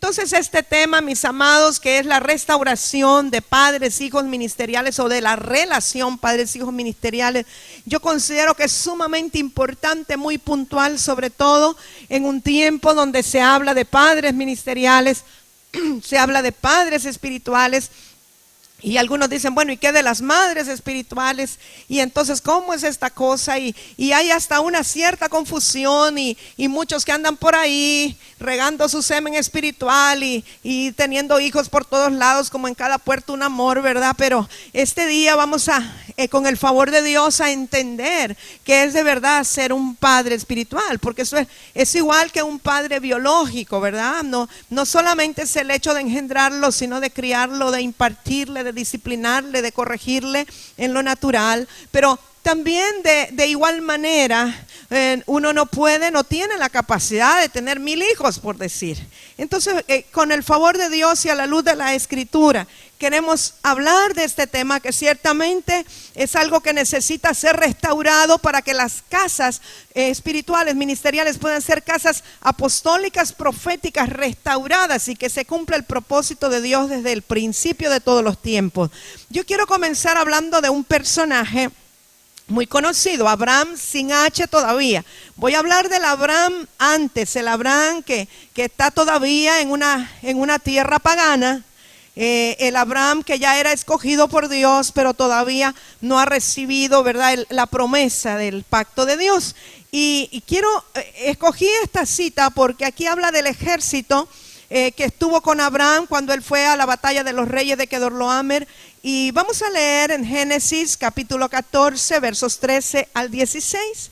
entonces este tema, mis amados, que es la restauración de padres, hijos ministeriales o de la relación padres-hijos ministeriales, yo considero que es sumamente importante, muy puntual, sobre todo en un tiempo donde se habla de padres ministeriales, se habla de padres espirituales. Y algunos dicen, bueno, ¿y qué de las madres espirituales? Y entonces, ¿cómo es esta cosa? Y hay hasta una cierta confusión y muchos que andan por ahí regando su semen espiritual y teniendo hijos por todos lados, como en cada puerto un amor, ¿verdad? Pero este día vamos a, con el favor de Dios, a entender que es de verdad ser un padre espiritual, porque eso es igual que un padre biológico, ¿verdad? No solamente es el hecho de engendrarlo, sino de criarlo, de impartirle, de disciplinarle, de corregirle en lo natural, pero también de igual manera uno no tiene la capacidad de tener 1000 hijos, por decir. Entonces, con el favor de Dios y a la luz de la Escritura, queremos hablar de este tema que ciertamente es algo que necesita ser restaurado para que las casas espirituales, ministeriales puedan ser casas apostólicas, proféticas, restauradas y que se cumpla el propósito de Dios desde el principio de todos los tiempos. Yo quiero comenzar hablando de un personaje muy conocido, Abraham sin H todavía. Voy a hablar del Abraham antes, el Abraham que está todavía en una tierra pagana. El Abraham que ya era escogido por Dios, pero todavía no ha recibido, ¿verdad?, la promesa del pacto de Dios. Y escogí esta cita porque aquí habla del ejército que estuvo con Abraham cuando él fue a la batalla de los reyes de Kedorlaomer. Y vamos a leer en Génesis capítulo 14, versos 13 al 16.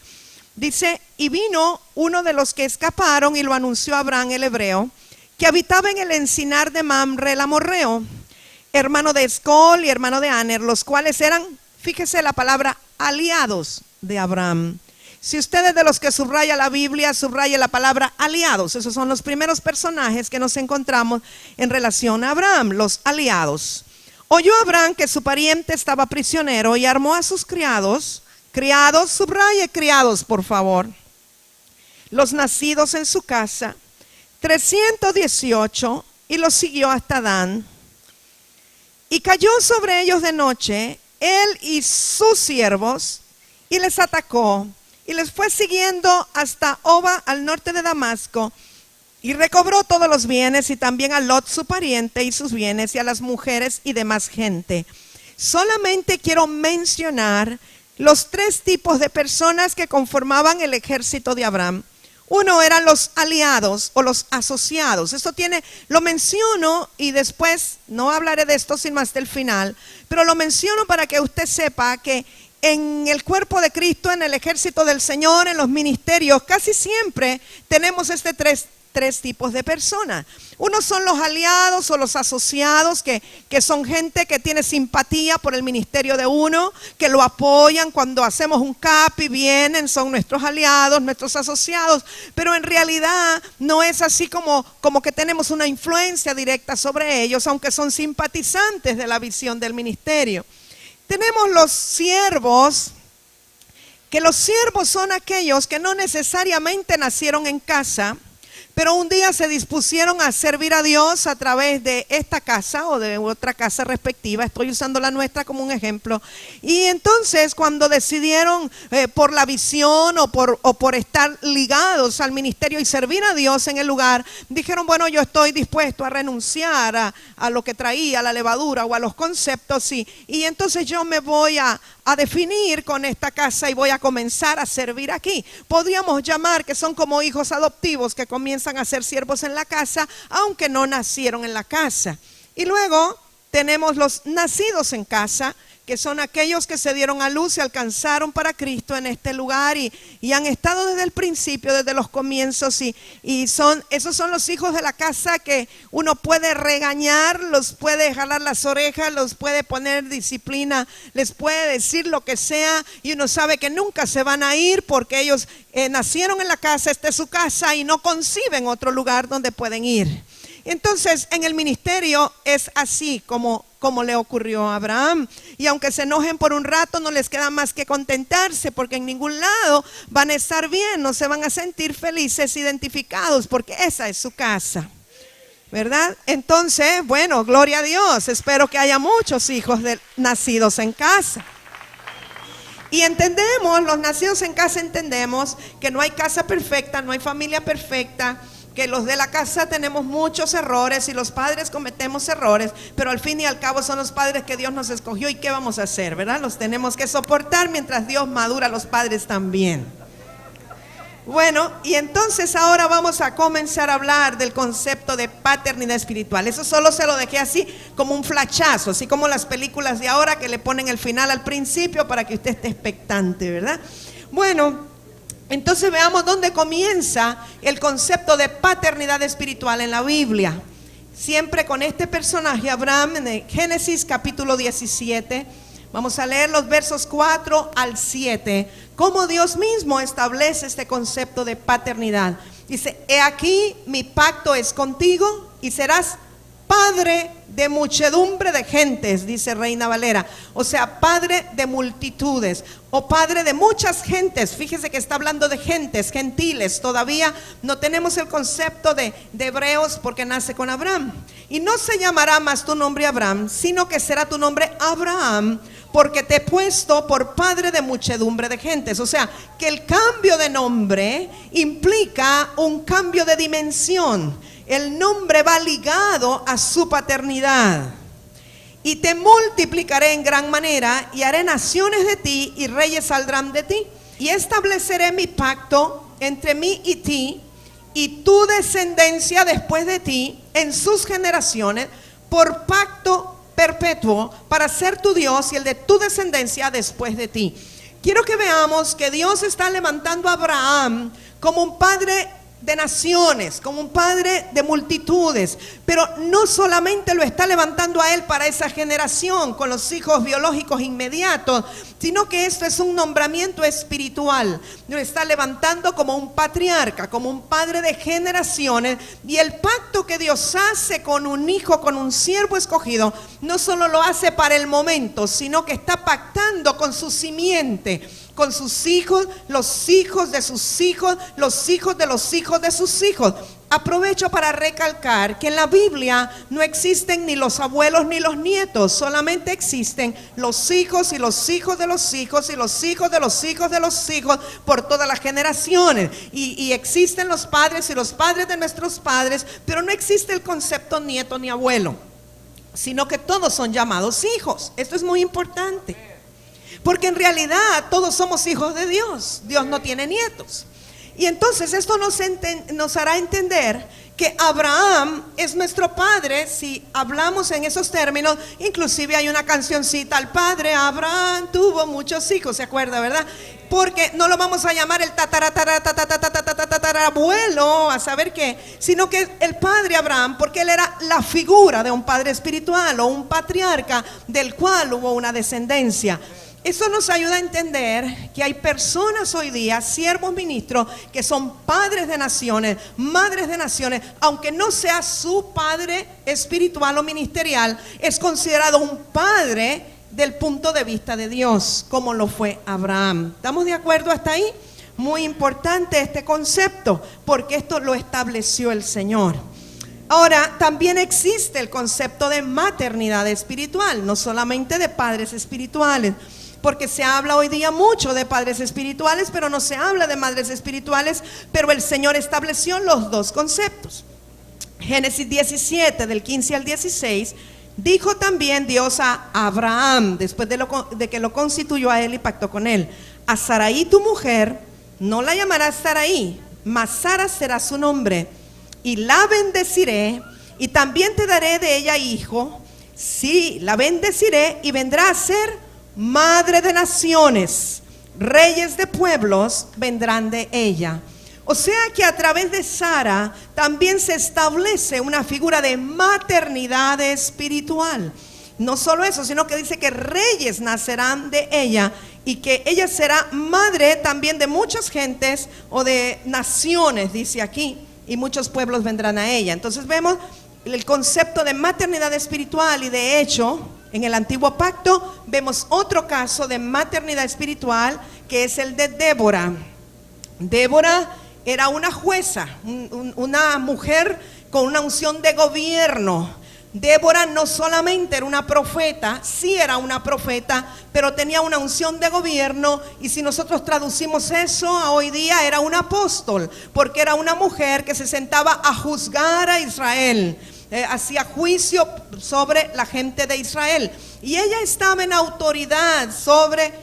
Dice, y vino uno de los que escaparon y lo anunció a Abraham el hebreo, que habitaba en el encinar de Mamre el amorreo, hermano de Escol y hermano de Aner, los cuales eran, fíjese la palabra, aliados de Abraham. Si usted es de los que subraya la Biblia, subraya la palabra aliados. Esos son los primeros personajes que nos encontramos en relación a Abraham, los aliados. Oyó Abraham que su pariente estaba prisionero y armó a sus criados, subraye criados por favor, los nacidos en su casa, 318, y los siguió hasta Dan. Y cayó sobre ellos de noche, él y sus siervos, y les atacó, y les fue siguiendo hasta Oba, al norte de Damasco, y recobró todos los bienes, y también a Lot su pariente y sus bienes, y a las mujeres y demás gente. Solamente quiero mencionar los 3 tipos de personas que conformaban el ejército de Abraham. Uno eran los aliados o los asociados. Esto lo menciono y después no hablaré de esto sino hasta el final, pero lo menciono para que usted sepa que en el cuerpo de Cristo, en el ejército del Señor, en los ministerios, casi siempre tenemos tres tipos de personas. Unos son los aliados o los asociados, que son gente que tiene simpatía por el ministerio de uno, que lo apoyan cuando hacemos un CAPI, vienen, son nuestros aliados, nuestros asociados, pero en realidad no es así como que tenemos una influencia directa sobre ellos, aunque son simpatizantes de la visión del ministerio. Tenemos los siervos, que los siervos son aquellos que no necesariamente nacieron en casa, pero un día se dispusieron a servir a Dios a través de esta casa o de otra casa respectiva. Estoy usando la nuestra como un ejemplo. Y entonces cuando decidieron por la visión o por estar ligados al ministerio y servir a Dios en el lugar, dijeron, bueno, yo estoy dispuesto a renunciar a lo que traía, a la levadura o a los conceptos, y entonces yo me voy a definir con esta casa y voy a comenzar a servir aquí. Podríamos llamar que son como hijos adoptivos que comienzan a ser siervos en la casa, aunque no nacieron en la casa. Y luego tenemos los nacidos en casa, que son aquellos que se dieron a luz y alcanzaron para Cristo en este lugar y han estado desde el principio, desde los comienzos, y esos son los hijos de la casa que uno puede regañar, los puede jalar las orejas, los puede poner disciplina, les puede decir lo que sea, y uno sabe que nunca se van a ir porque ellos nacieron en la casa, esta es su casa, y no conciben otro lugar donde pueden ir. Entonces en el ministerio es así como le ocurrió a Abraham, y aunque se enojen por un rato, no les queda más que contentarse, porque en ningún lado van a estar bien, no se van a sentir felices, identificados, porque esa es su casa. ¿verdad? Entonces, bueno, gloria a Dios. Espero que haya muchos hijos nacidos en casa. Y entendemos, los nacidos en casa entendemos que no hay casa perfecta, no hay familia perfecta, que los de la casa tenemos muchos errores y los padres cometemos errores, pero al fin y al cabo son los padres que Dios nos escogió y ¿qué vamos a hacer, verdad? Los tenemos que soportar mientras Dios madura a los padres también. Bueno, y entonces ahora vamos a comenzar a hablar del concepto de paternidad espiritual. Eso solo se lo dejé así como un flachazo, así como las películas de ahora que le ponen el final al principio para que usted esté expectante, ¿verdad? Bueno, entonces veamos dónde comienza el concepto de paternidad espiritual en la Biblia. Siempre con este personaje, Abraham, en Génesis capítulo 17. Vamos a leer los versos 4 al 7, cómo Dios mismo establece este concepto de paternidad. Dice, he aquí mi pacto es contigo y serás padre de muchedumbre de gentes, dice Reina Valera. O sea, padre de multitudes o padre de muchas gentes. Fíjese que está hablando de gentes, gentiles. Todavía no tenemos el concepto de hebreos porque nace con Abraham. Y no se llamará más tu nombre Abraham, sino que será tu nombre Abraham, porque te he puesto por padre de muchedumbre de gentes. O sea, que el cambio de nombre implica un cambio de dimensión. El nombre va ligado a su paternidad. Y te multiplicaré en gran manera y haré naciones de ti y reyes saldrán de ti. Y estableceré mi pacto entre mí y ti y tu descendencia después de ti en sus generaciones por pacto perpetuo para ser tu Dios y el de tu descendencia después de ti. Quiero que veamos que Dios está levantando a Abraham como un padre de naciones, como un padre de multitudes, pero no solamente lo está levantando a él para esa generación con los hijos biológicos inmediatos, sino que esto es un nombramiento espiritual. Lo está levantando como un patriarca, como un padre de generaciones, y el pacto que Dios hace con un hijo, con un siervo escogido, no solo lo hace para el momento, sino que está pactando con su simiente, con sus hijos, los hijos de sus hijos, los hijos de los hijos de sus hijos. Aprovecho para recalcar que en la Biblia no existen ni los abuelos ni los nietos, solamente existen los hijos y los hijos de los hijos y los hijos de los hijos de los hijos por todas las generaciones. Y existen los padres y los padres de nuestros padres, pero no existe el concepto nieto ni abuelo, sino que todos son llamados hijos. Esto es muy importante. Porque en realidad todos somos hijos de Dios. Dios no tiene nietos. Y entonces esto nos hará entender que Abraham es nuestro padre. Si hablamos en esos términos, inclusive hay una cancioncita, el padre Abraham tuvo muchos hijos, ¿se acuerda, verdad? Porque no lo vamos a llamar el tatarabuelo, a saber qué, sino que el padre Abraham, porque él era la figura de un padre espiritual o un patriarca del cual hubo una descendencia. Eso nos ayuda a entender que hay personas hoy día, siervos ministros, que son padres de naciones, madres de naciones, aunque no sea su padre espiritual o ministerial, es considerado un padre del punto de vista de Dios, como lo fue Abraham. ¿Estamos de acuerdo hasta ahí? Muy importante este concepto, porque esto lo estableció el Señor. Ahora, también existe el concepto de maternidad espiritual, no solamente de padres espirituales. Porque se habla hoy día mucho de padres espirituales, pero no se habla de madres espirituales, pero el Señor estableció los dos conceptos. Génesis 17, del 15 al 16, dijo también Dios a Abraham, después de que lo constituyó a él y pactó con él: a Sarai tu mujer, no la llamarás Sarai, mas Sara será su nombre, y la bendeciré, y también te daré de ella hijo. Sí, la bendeciré, y vendrá a ser madre de naciones, reyes de pueblos vendrán de ella. O sea que a través de Sara también se establece una figura de maternidad espiritual. No solo eso, sino que dice que reyes nacerán de ella y que ella será madre también de muchas gentes o de naciones, dice aquí, y muchos pueblos vendrán a ella. Entonces vemos el concepto de maternidad espiritual, y de hecho en el antiguo pacto vemos otro caso de maternidad espiritual, que es el de Débora. Débora era una jueza, una mujer con una unción de gobierno. Débora no solamente era una profeta, sí era una profeta, pero tenía una unción de gobierno, y si nosotros traducimos eso a hoy día, era un apóstol, porque era una mujer que se sentaba a juzgar a Israel, hacía juicio sobre la gente de Israel, y ella estaba en autoridad sobre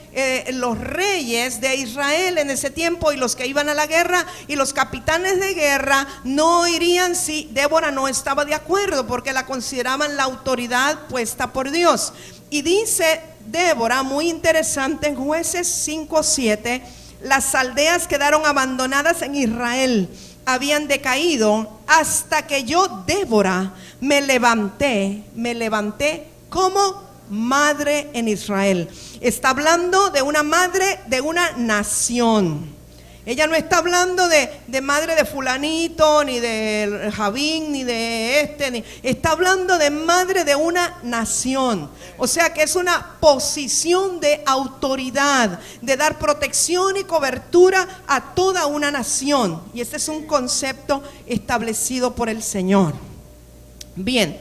los reyes de Israel en ese tiempo, y los que iban a la guerra y los capitanes de guerra no irían si Débora no estaba de acuerdo, porque la consideraban la autoridad puesta por Dios. Y dice Débora, muy interesante, en Jueces 5:7, las aldeas quedaron abandonadas en Israel, habían decaído, hasta que yo, Débora, me levanté como madre en Israel. Está hablando de una madre de una nación. Ella no está hablando de madre de fulanito, ni de Javín, ni de está hablando de madre de una nación. O sea que es una posición de autoridad, de dar protección y cobertura a toda una nación. Y este es un concepto establecido por el Señor. Bien,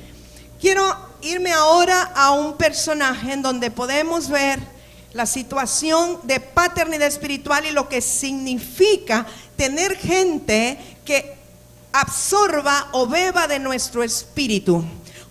quiero irme ahora a un personaje en donde podemos ver la situación de paternidad espiritual y lo que significa tener gente que absorba o beba de nuestro espíritu.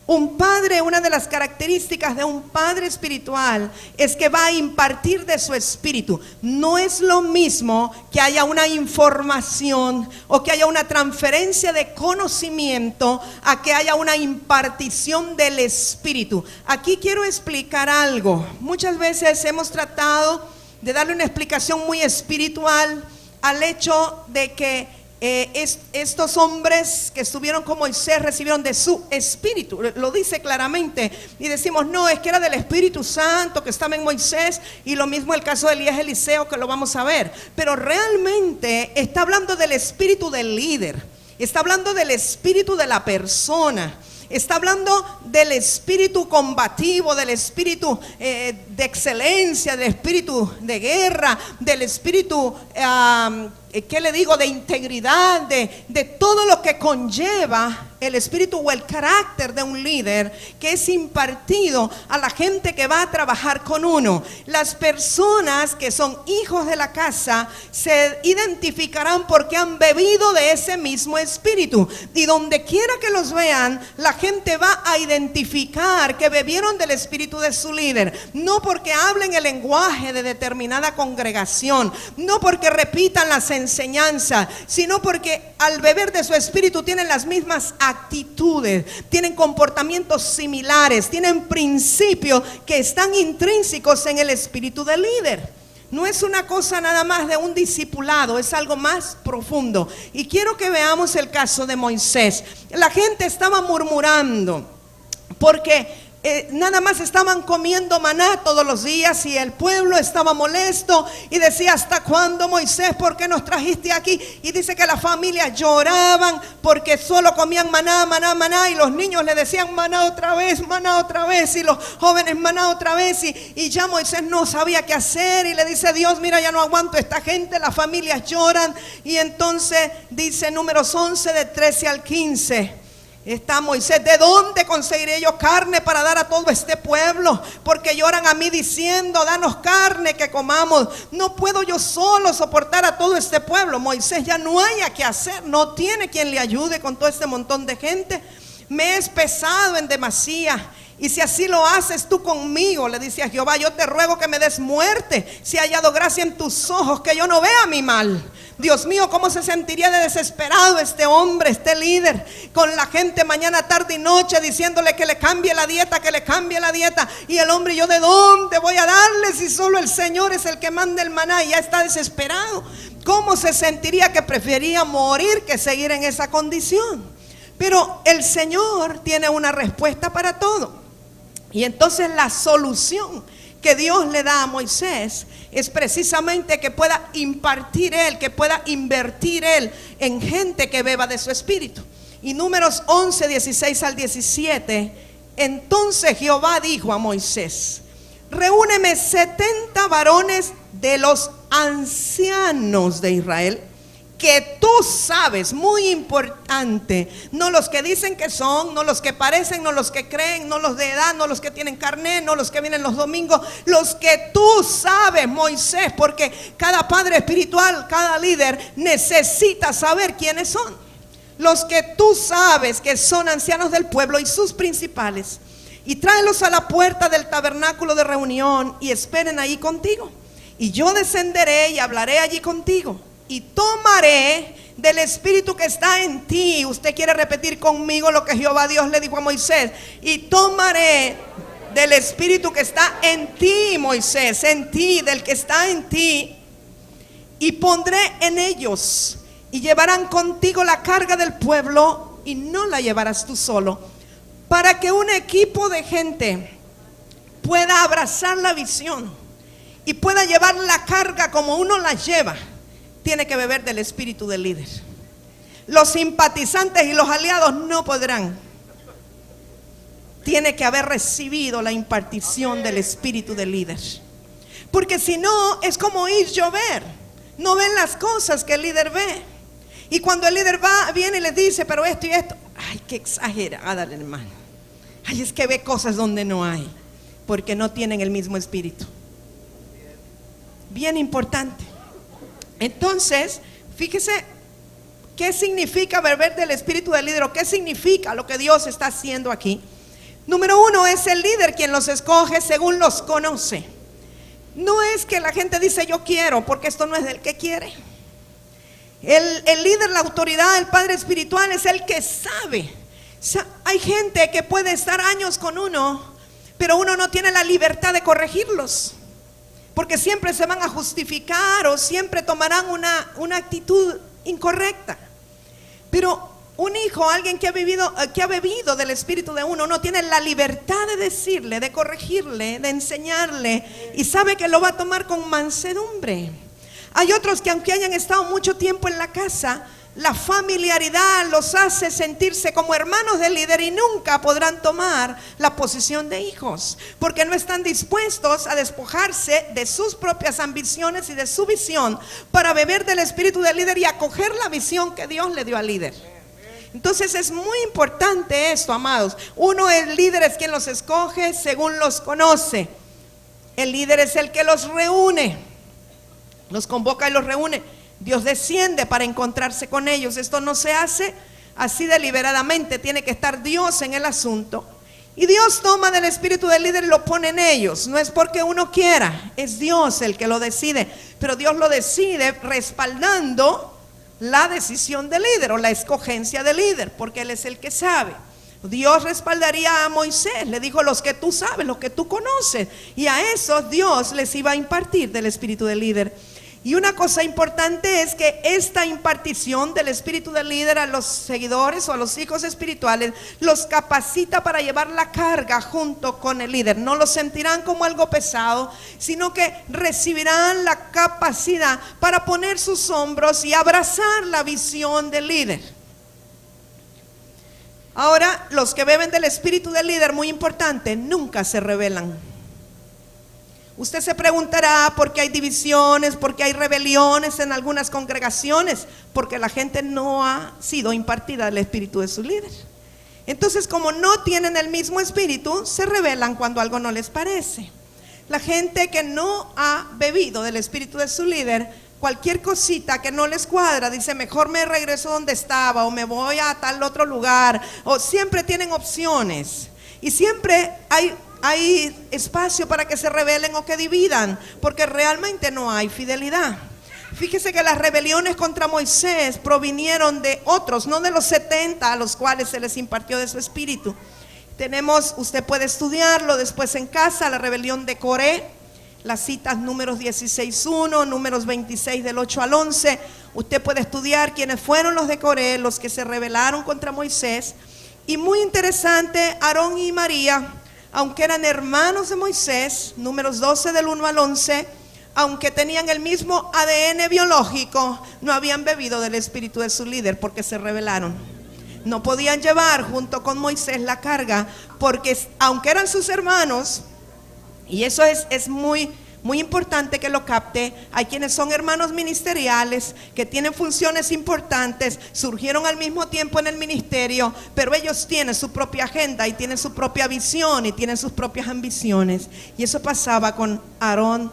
Un padre, una de las características de un padre espiritual es que va a impartir de su espíritu. No es lo mismo que haya una información o que haya una transferencia de conocimiento a que haya una impartición del espíritu. Aquí quiero explicar algo. Muchas veces hemos tratado de darle una explicación muy espiritual al hecho de que estos hombres que estuvieron con Moisés recibieron de su espíritu, lo dice claramente, y decimos no, es que era del Espíritu Santo que estaba en Moisés, y lo mismo el caso de Elías, Eliseo, que lo vamos a ver, pero realmente está hablando del espíritu del líder, está hablando del espíritu de la persona. Está hablando del espíritu combativo, del espíritu de excelencia, del espíritu de guerra, del espíritu, ¿qué le digo?, de integridad, de todo lo que conlleva el espíritu o el carácter de un líder, que es impartido a la gente que va a trabajar con uno. Las personas que son hijos de la casa se identificarán porque han bebido de ese mismo espíritu, y donde quiera que los vean, la gente va a identificar que bebieron del espíritu de su líder, no porque hablen el lenguaje de determinada congregación, no porque repitan las enseñanzas, sino porque al beber de su espíritu tienen las mismas actitudes, tienen comportamientos similares, tienen principios que están intrínsecos en el espíritu del líder. No es una cosa nada más de un discipulado, es algo más profundo. Y quiero que veamos el caso de Moisés. La gente estaba murmurando porque nada más estaban comiendo maná todos los días, y el pueblo estaba molesto y decía: ¿hasta cuándo, Moisés? ¿Por qué nos trajiste aquí? Y dice que las familias lloraban porque solo comían maná, maná, maná, y los niños le decían maná otra vez, y los jóvenes maná otra vez, y ya Moisés no sabía qué hacer, y le dice: Dios, mira, ya no aguanto esta gente, las familias lloran. Y entonces dice Números 11 de 13 al 15. Está Moisés: ¿de dónde conseguiré yo carne para dar a todo este pueblo? Porque lloran a mí diciendo: danos carne que comamos. No puedo yo solo soportar a todo este pueblo. Moisés ya no haya qué hacer, no tiene quien le ayude con todo este montón de gente. Me es pesado en demasía. Y si así lo haces tú conmigo, le dice a Jehová, yo te ruego que me des muerte, si he hallado gracia en tus ojos, que yo no vea mi mal. Dios mío, ¿cómo se sentiría de desesperado este hombre, este líder, con la gente mañana, tarde y noche diciéndole que le cambie la dieta, que le cambie la dieta? Y el hombre: ¿yo de dónde voy a darle si solo el Señor es el que manda el maná? Y ya está desesperado. ¿Cómo se sentiría que prefería morir que seguir en esa condición? Pero el Señor tiene una respuesta para todo. Y entonces la solución que Dios le da a Moisés es precisamente que pueda impartir él, que pueda invertir él en gente que beba de su espíritu. Y Números 11, 16 al 17, entonces Jehová dijo a Moisés: reúneme 70 varones de los ancianos de Israel que tú sabes, muy importante, no los que dicen que son, no los que parecen, no los que creen, no los de edad, no los que tienen carnet, no los que vienen los domingos, los que tú sabes, Moisés, porque cada padre espiritual, cada líder necesita saber quiénes son. Los que tú sabes que son ancianos del pueblo y sus principales, y tráelos a la puerta del tabernáculo de reunión y esperen ahí contigo. Y yo descenderé y hablaré allí contigo. Y tomaré del espíritu que está en ti. Usted quiere repetir conmigo lo que Jehová Dios le dijo a Moisés. Y tomaré del espíritu que está en ti, Moisés, en ti, del que está en ti. Y pondré en ellos. Y llevarán contigo la carga del pueblo. Y no la llevarás tú solo. Para que un equipo de gente pueda abrazar la visión y pueda llevar la carga como uno la lleva, tiene que beber del espíritu del líder. Los simpatizantes y los aliados no podrán. Tiene que haber recibido la impartición del espíritu del líder. Porque si no, es como ir llover. No ven las cosas que el líder ve. Y cuando el líder viene y les dice, pero esto y esto, ay, qué exagerada, hermano. Ay, es que ve cosas donde no hay, porque no tienen el mismo espíritu. Bien importante. Entonces, fíjese qué significa beber del espíritu del líder, o qué significa lo que Dios está haciendo aquí. Número uno, es el líder quien los escoge según los conoce. No es que la gente dice yo quiero, porque esto no es del que quiere. El líder, la autoridad, el padre espiritual es el que sabe. O sea, hay gente que puede estar años con uno, pero uno no tiene la libertad de corregirlos, porque siempre se van a justificar o siempre tomarán una actitud incorrecta. Pero un hijo, alguien que ha bebido del espíritu de uno, no tiene la libertad de decirle, de corregirle, de enseñarle, y sabe que lo va a tomar con mansedumbre. Hay otros que aunque hayan estado mucho tiempo en la casa, la familiaridad los hace sentirse como hermanos del líder y nunca podrán tomar la posición de hijos, porque no están dispuestos a despojarse de sus propias ambiciones y de su visión para beber del espíritu del líder y acoger la visión que Dios le dio al líder. Entonces es muy importante esto, amados. Uno, el líder es quien los escoge según los conoce. El líder es el que los reúne, los convoca y los reúne. Dios desciende para encontrarse con ellos. Esto no se hace así deliberadamente, tiene que estar Dios en el asunto. Y Dios toma del espíritu del líder y lo pone en ellos. No es porque uno quiera, es Dios el que lo decide. Pero Dios lo decide respaldando la decisión del líder o la escogencia del líder, porque Él es el que sabe. Dios respaldaría a Moisés, le dijo los que tú sabes, los que tú conoces. Y a esos Dios les iba a impartir del espíritu del líder. Y una cosa importante es que esta impartición del espíritu del líder a los seguidores o a los hijos espirituales los capacita para llevar la carga junto con el líder. No lo sentirán como algo pesado, sino que recibirán la capacidad para poner sus hombros y abrazar la visión del líder. Ahora, los que beben del espíritu del líder, muy importante, nunca se rebelan. Usted se preguntará por qué hay divisiones, por qué hay rebeliones en algunas congregaciones, porque la gente no ha sido impartida del espíritu de su líder. Entonces, como no tienen el mismo espíritu, se rebelan cuando algo no les parece. La gente que no ha bebido del espíritu de su líder, cualquier cosita que no les cuadra, dice mejor me regreso donde estaba, o me voy a tal otro lugar, o siempre tienen opciones. Y siempre hay espacio para que se rebelen o que dividan, porque realmente no hay fidelidad. Fíjese que las rebeliones contra Moisés provinieron de otros, no de los 70 a los cuales se les impartió de su espíritu. Usted puede estudiarlo después en casa, la rebelión de Coré, las citas números 16:1, números 26 del 8 al 11. Usted puede estudiar quiénes fueron los de Coré, los que se rebelaron contra Moisés. Y muy interesante, Aarón y María, aunque eran hermanos de Moisés, números 12 del 1 al 11, aunque tenían el mismo ADN biológico, no habían bebido del espíritu de su líder porque se rebelaron. No podían llevar junto con Moisés la carga, porque aunque eran sus hermanos, y eso es muy, Muy importante que lo capte. Hay quienes son hermanos ministeriales, que tienen funciones importantes, surgieron al mismo tiempo en el ministerio, pero ellos tienen su propia agenda y tienen su propia visión y tienen sus propias ambiciones. Y eso pasaba con Aarón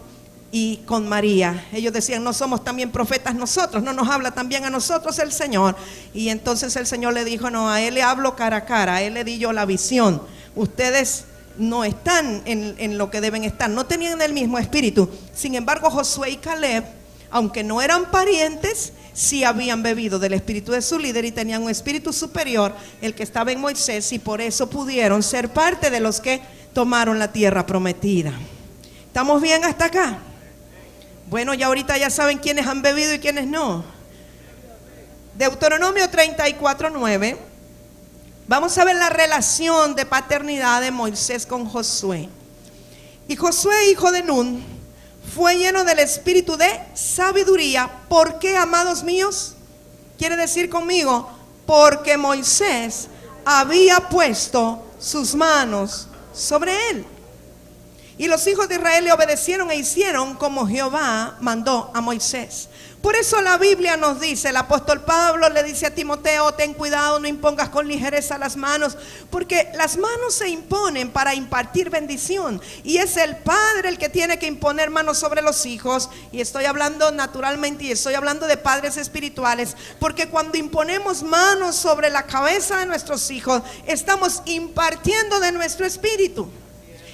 y con María. Ellos decían, no somos también profetas nosotros, no nos habla también a nosotros el Señor. Y entonces el Señor le dijo, no, a él le hablo cara a cara, a él le di yo la visión. Ustedes no están en lo que deben estar, no tenían el mismo espíritu. Sin embargo, Josué y Caleb, aunque no eran parientes, sí habían bebido del espíritu de su líder y tenían un espíritu superior, el que estaba en Moisés, y por eso pudieron ser parte de los que tomaron la tierra prometida. ¿Estamos bien hasta acá? Bueno, ya ahorita ya saben quiénes han bebido y quiénes no. Deuteronomio 34:9. Vamos a ver la relación de paternidad de Moisés con Josué. Y Josué, hijo de Nun, fue lleno del espíritu de sabiduría. ¿Por qué, amados míos? Quiere decir conmigo, porque Moisés había puesto sus manos sobre él. Y los hijos de Israel le obedecieron e hicieron como Jehová mandó a Moisés. Por eso la Biblia nos dice, el apóstol Pablo le dice a Timoteo, ten cuidado, no impongas con ligereza las manos, porque las manos se imponen para impartir bendición, y es el padre el que tiene que imponer manos sobre los hijos. Y estoy hablando naturalmente, y estoy hablando de padres espirituales, porque cuando imponemos manos sobre la cabeza de nuestros hijos, estamos impartiendo de nuestro espíritu.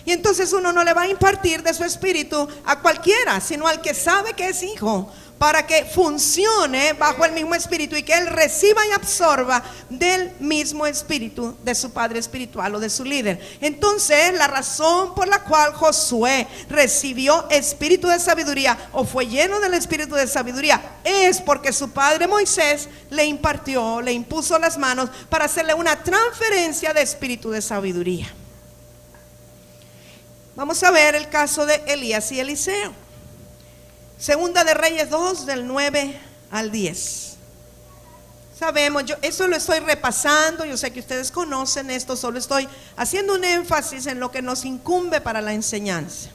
Y entonces uno no le va a impartir de su espíritu a cualquiera, sino al que sabe que es hijo, para que funcione bajo el mismo espíritu y que él reciba y absorba del mismo espíritu de su padre espiritual o de su líder. Entonces, la razón por la cual Josué recibió espíritu de sabiduría o fue lleno del espíritu de sabiduría es porque su padre Moisés le impartió, le impuso las manos para hacerle una transferencia de espíritu de sabiduría. Vamos a ver el caso de Elías y Eliseo. Segunda de Reyes 2, del 9 al 10. Sabemos, yo eso lo estoy repasando, yo sé que ustedes conocen esto, solo estoy haciendo un énfasis en lo que nos incumbe para la enseñanza.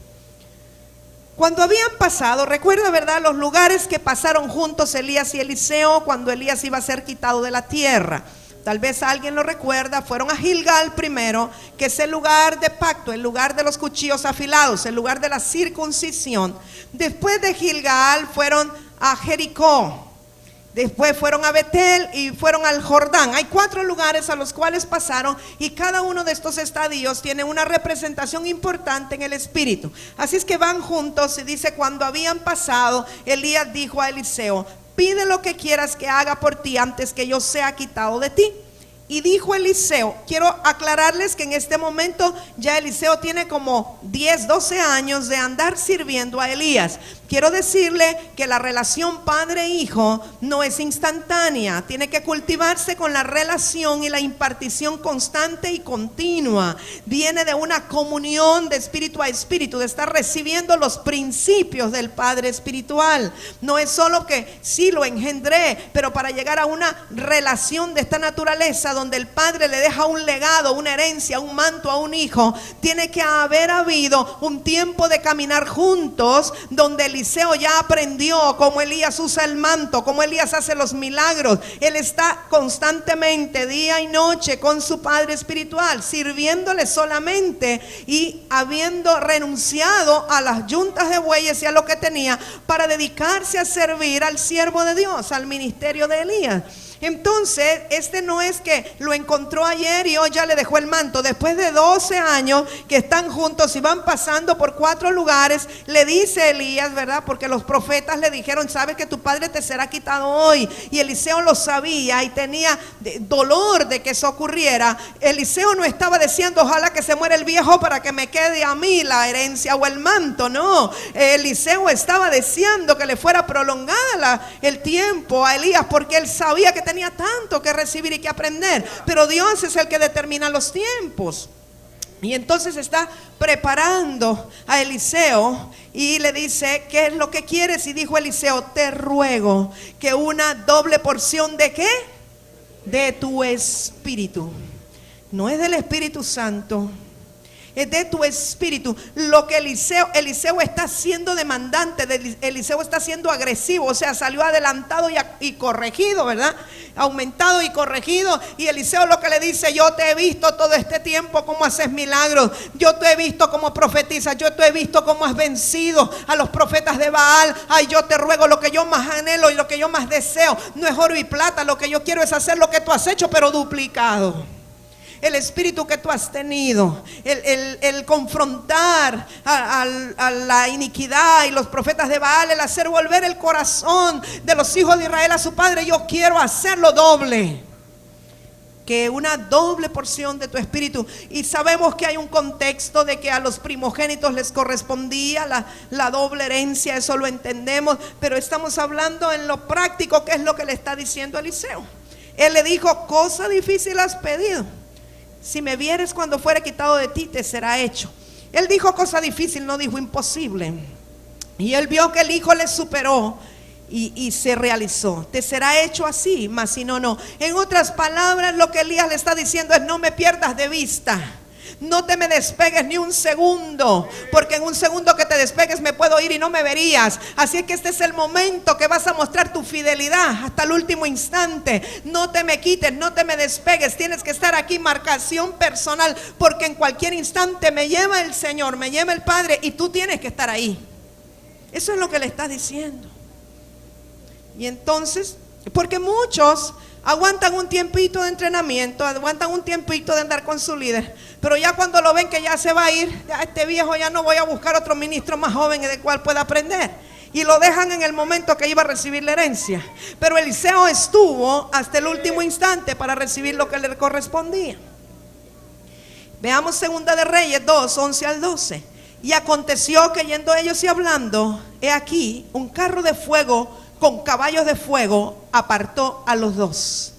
Cuando habían pasado, recuerda, ¿verdad?, los lugares que pasaron juntos Elías y Eliseo cuando Elías iba a ser quitado de la tierra. Tal vez alguien lo recuerda, fueron a Gilgal primero, que es el lugar de pacto, el lugar de los cuchillos afilados, el lugar de la circuncisión. Después de Gilgal fueron a Jericó. Después fueron a Betel y fueron al Jordán. Hay 4 lugares a los cuales pasaron, y cada uno de estos estadios tiene una representación importante en el espíritu. Así es que van juntos, y dice, cuando habían pasado, Elías dijo a Eliseo, pide lo que quieras que haga por ti antes que yo sea quitado de ti. Y dijo Eliseo, quiero aclararles que en este momento ya Eliseo tiene como 10, 12 años de andar sirviendo a Elías. Quiero decirle que la relación padre-hijo no es instantánea, tiene que cultivarse con la relación y la impartición constante y continua. Viene de una comunión de espíritu a espíritu, de estar recibiendo los principios del Padre espiritual. No es solo que sí lo engendré, pero para llegar a una relación de esta naturaleza, donde el padre le deja un legado, una herencia, un manto a un hijo, tiene que haber habido un tiempo de caminar juntos, donde Eliseo ya aprendió cómo Elías usa el manto, cómo Elías hace los milagros. Él está constantemente, día y noche, con su padre espiritual, sirviéndole solamente, y habiendo renunciado a las yuntas de bueyes y a lo que tenía para dedicarse a servir al siervo de Dios, al ministerio de Elías. Entonces, este no es que lo encontró ayer y hoy ya le dejó el manto. Después de 12 años que están juntos y van pasando por 4 lugares, le dice Elías, ¿verdad? Porque los profetas le dijeron, sabes que tu padre te será quitado hoy. Y Eliseo lo sabía y tenía dolor de que eso ocurriera. Eliseo no estaba diciendo, ojalá que se muera el viejo para que me quede a mí la herencia o el manto. No, Eliseo estaba deseando que le fuera prolongada el tiempo a Elías, porque él sabía que tenía tanto que recibir y que aprender, pero Dios es el que determina los tiempos. Y entonces está preparando a Eliseo y le dice, ¿qué es lo que quieres? Y dijo Eliseo, te ruego que una doble porción de ¿qué? De tu espíritu. No es del Espíritu Santo, de tu espíritu. Lo que Eliseo está siendo demandante, Eliseo está siendo agresivo, o sea, salió adelantado y corregido, ¿verdad? Aumentado y corregido. Y Eliseo lo que le dice: yo te he visto todo este tiempo cómo haces milagros, yo te he visto cómo profetizas, yo te he visto cómo has vencido a los profetas de Baal. Ay, yo te ruego, lo que yo más anhelo y lo que yo más deseo no es oro y plata, lo que yo quiero es hacer lo que tú has hecho, pero duplicado. El espíritu que tú has tenido, el confrontar a la iniquidad y los profetas de Baal, el hacer volver el corazón de los hijos de Israel a su padre, yo quiero hacerlo doble, que una doble porción de tu espíritu. Y sabemos que hay un contexto de que a los primogénitos les correspondía la doble herencia, eso lo entendemos, pero estamos hablando en lo práctico, que es lo que le está diciendo Eliseo. Él le dijo: cosa difícil has pedido, si me vieres cuando fuere quitado de ti, te será hecho. Él dijo cosa difícil, no dijo imposible. Y él vio que el hijo le superó y se realizó. Te será hecho así, mas si no, no. En otras palabras, lo que Elías le está diciendo es: no me pierdas de vista, no te me despegues ni un segundo, porque en un segundo que te despegues me puedo ir y no me verías. Así es que este es el momento que vas a mostrar tu fidelidad hasta el último instante. No te me quites, no te me despegues. Tienes que estar aquí, marcación personal, porque en cualquier instante me lleva el Señor, me lleva el Padre, y tú tienes que estar ahí. Eso es lo que le está diciendo. Y entonces, porque muchos aguantan un tiempito de entrenamiento, aguantan un tiempito de andar con su líder, pero ya cuando lo ven que ya se va a ir, ya este viejo, ya no voy a buscar otro ministro más joven del cual pueda aprender, y lo dejan en el momento que iba a recibir la herencia. Pero Eliseo estuvo hasta el último instante para recibir lo que le correspondía. Veamos Segunda de Reyes 2, 11 al 12. Y aconteció que yendo ellos y hablando, he aquí un carro de fuego con caballos de fuego apartó a los dos.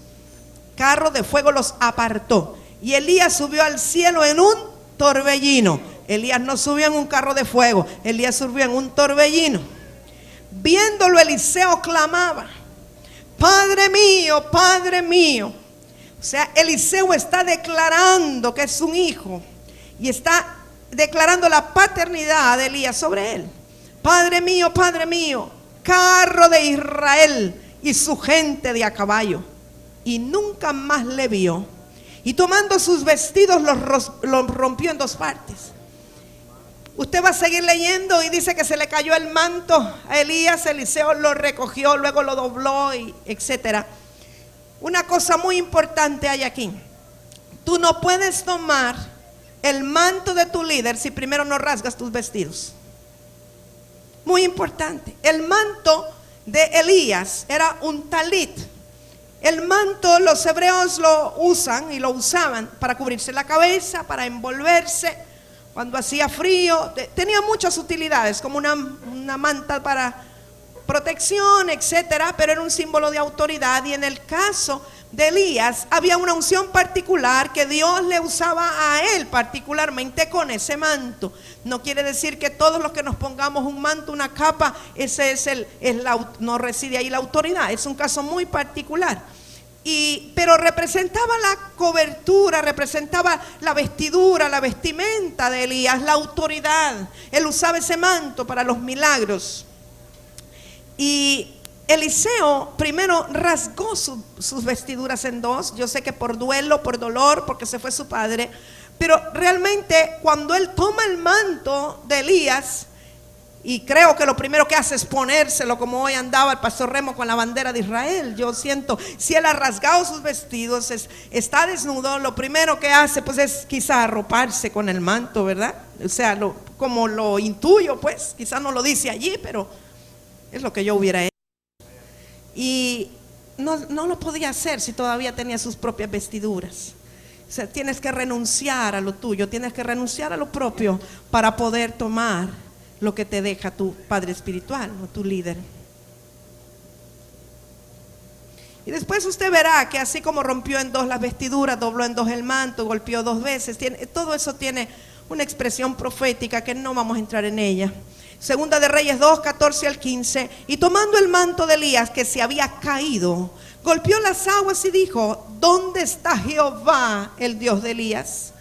Carro de fuego los apartó. Y Elías subió al cielo en un torbellino. Elías no subió en un carro de fuego, Elías subió en un torbellino. Viéndolo, Eliseo clamaba: Padre mío, Padre mío. O sea, Eliseo está declarando que es un hijo y está declarando la paternidad de Elías sobre él. Padre mío, carro de Israel y su gente de a caballo. Y nunca más le vio. Y tomando sus vestidos los rompió en dos partes. Usted va a seguir leyendo y dice que se le cayó el manto a Elías. Eliseo lo recogió, luego lo dobló, y etcétera. Una cosa muy importante hay aquí: tú no puedes tomar el manto de tu líder si primero no rasgas tus vestidos. Muy importante. El manto de Elías era un talit. El manto los hebreos lo usan y lo usaban para cubrirse la cabeza, para envolverse cuando hacía frío. Tenía muchas utilidades, como una manta para protección, etcétera, pero era un símbolo de autoridad. Y en el caso de Elías había una unción particular que Dios le usaba a él particularmente con ese manto. No quiere decir que todos los que nos pongamos un manto, una capa, ese no reside ahí la autoridad. Es un caso muy particular. Pero representaba la cobertura, representaba la vestidura, la vestimenta de Elías, la autoridad. Él usaba ese manto para los milagros. Y Eliseo primero rasgó sus vestiduras en dos. Yo sé que por duelo, por dolor, porque se fue su padre. Pero realmente cuando él toma el manto de Elías, y creo que lo primero que hace es ponérselo, como hoy andaba el pastor Remo con la bandera de Israel. Yo siento, si él ha rasgado sus vestidos, está desnudo, lo primero que hace pues es quizá arroparse con el manto, ¿verdad? O sea, como lo intuyo, pues quizá no lo dice allí, pero es lo que yo hubiera hecho. Y no lo podía hacer si todavía tenía sus propias vestiduras. O sea, tienes que renunciar a lo tuyo, tienes que renunciar a lo propio para poder tomar lo que te deja tu padre espiritual o tu líder. Y después usted verá que así como rompió en dos las vestiduras, dobló en dos el manto, golpeó dos veces, todo eso tiene una expresión profética que no vamos a entrar en ella. Segunda de Reyes 2, 14 al 15. Y tomando el manto de Elías que se había caído, golpeó las aguas y dijo: ¿dónde está Jehová, el Dios de Elías?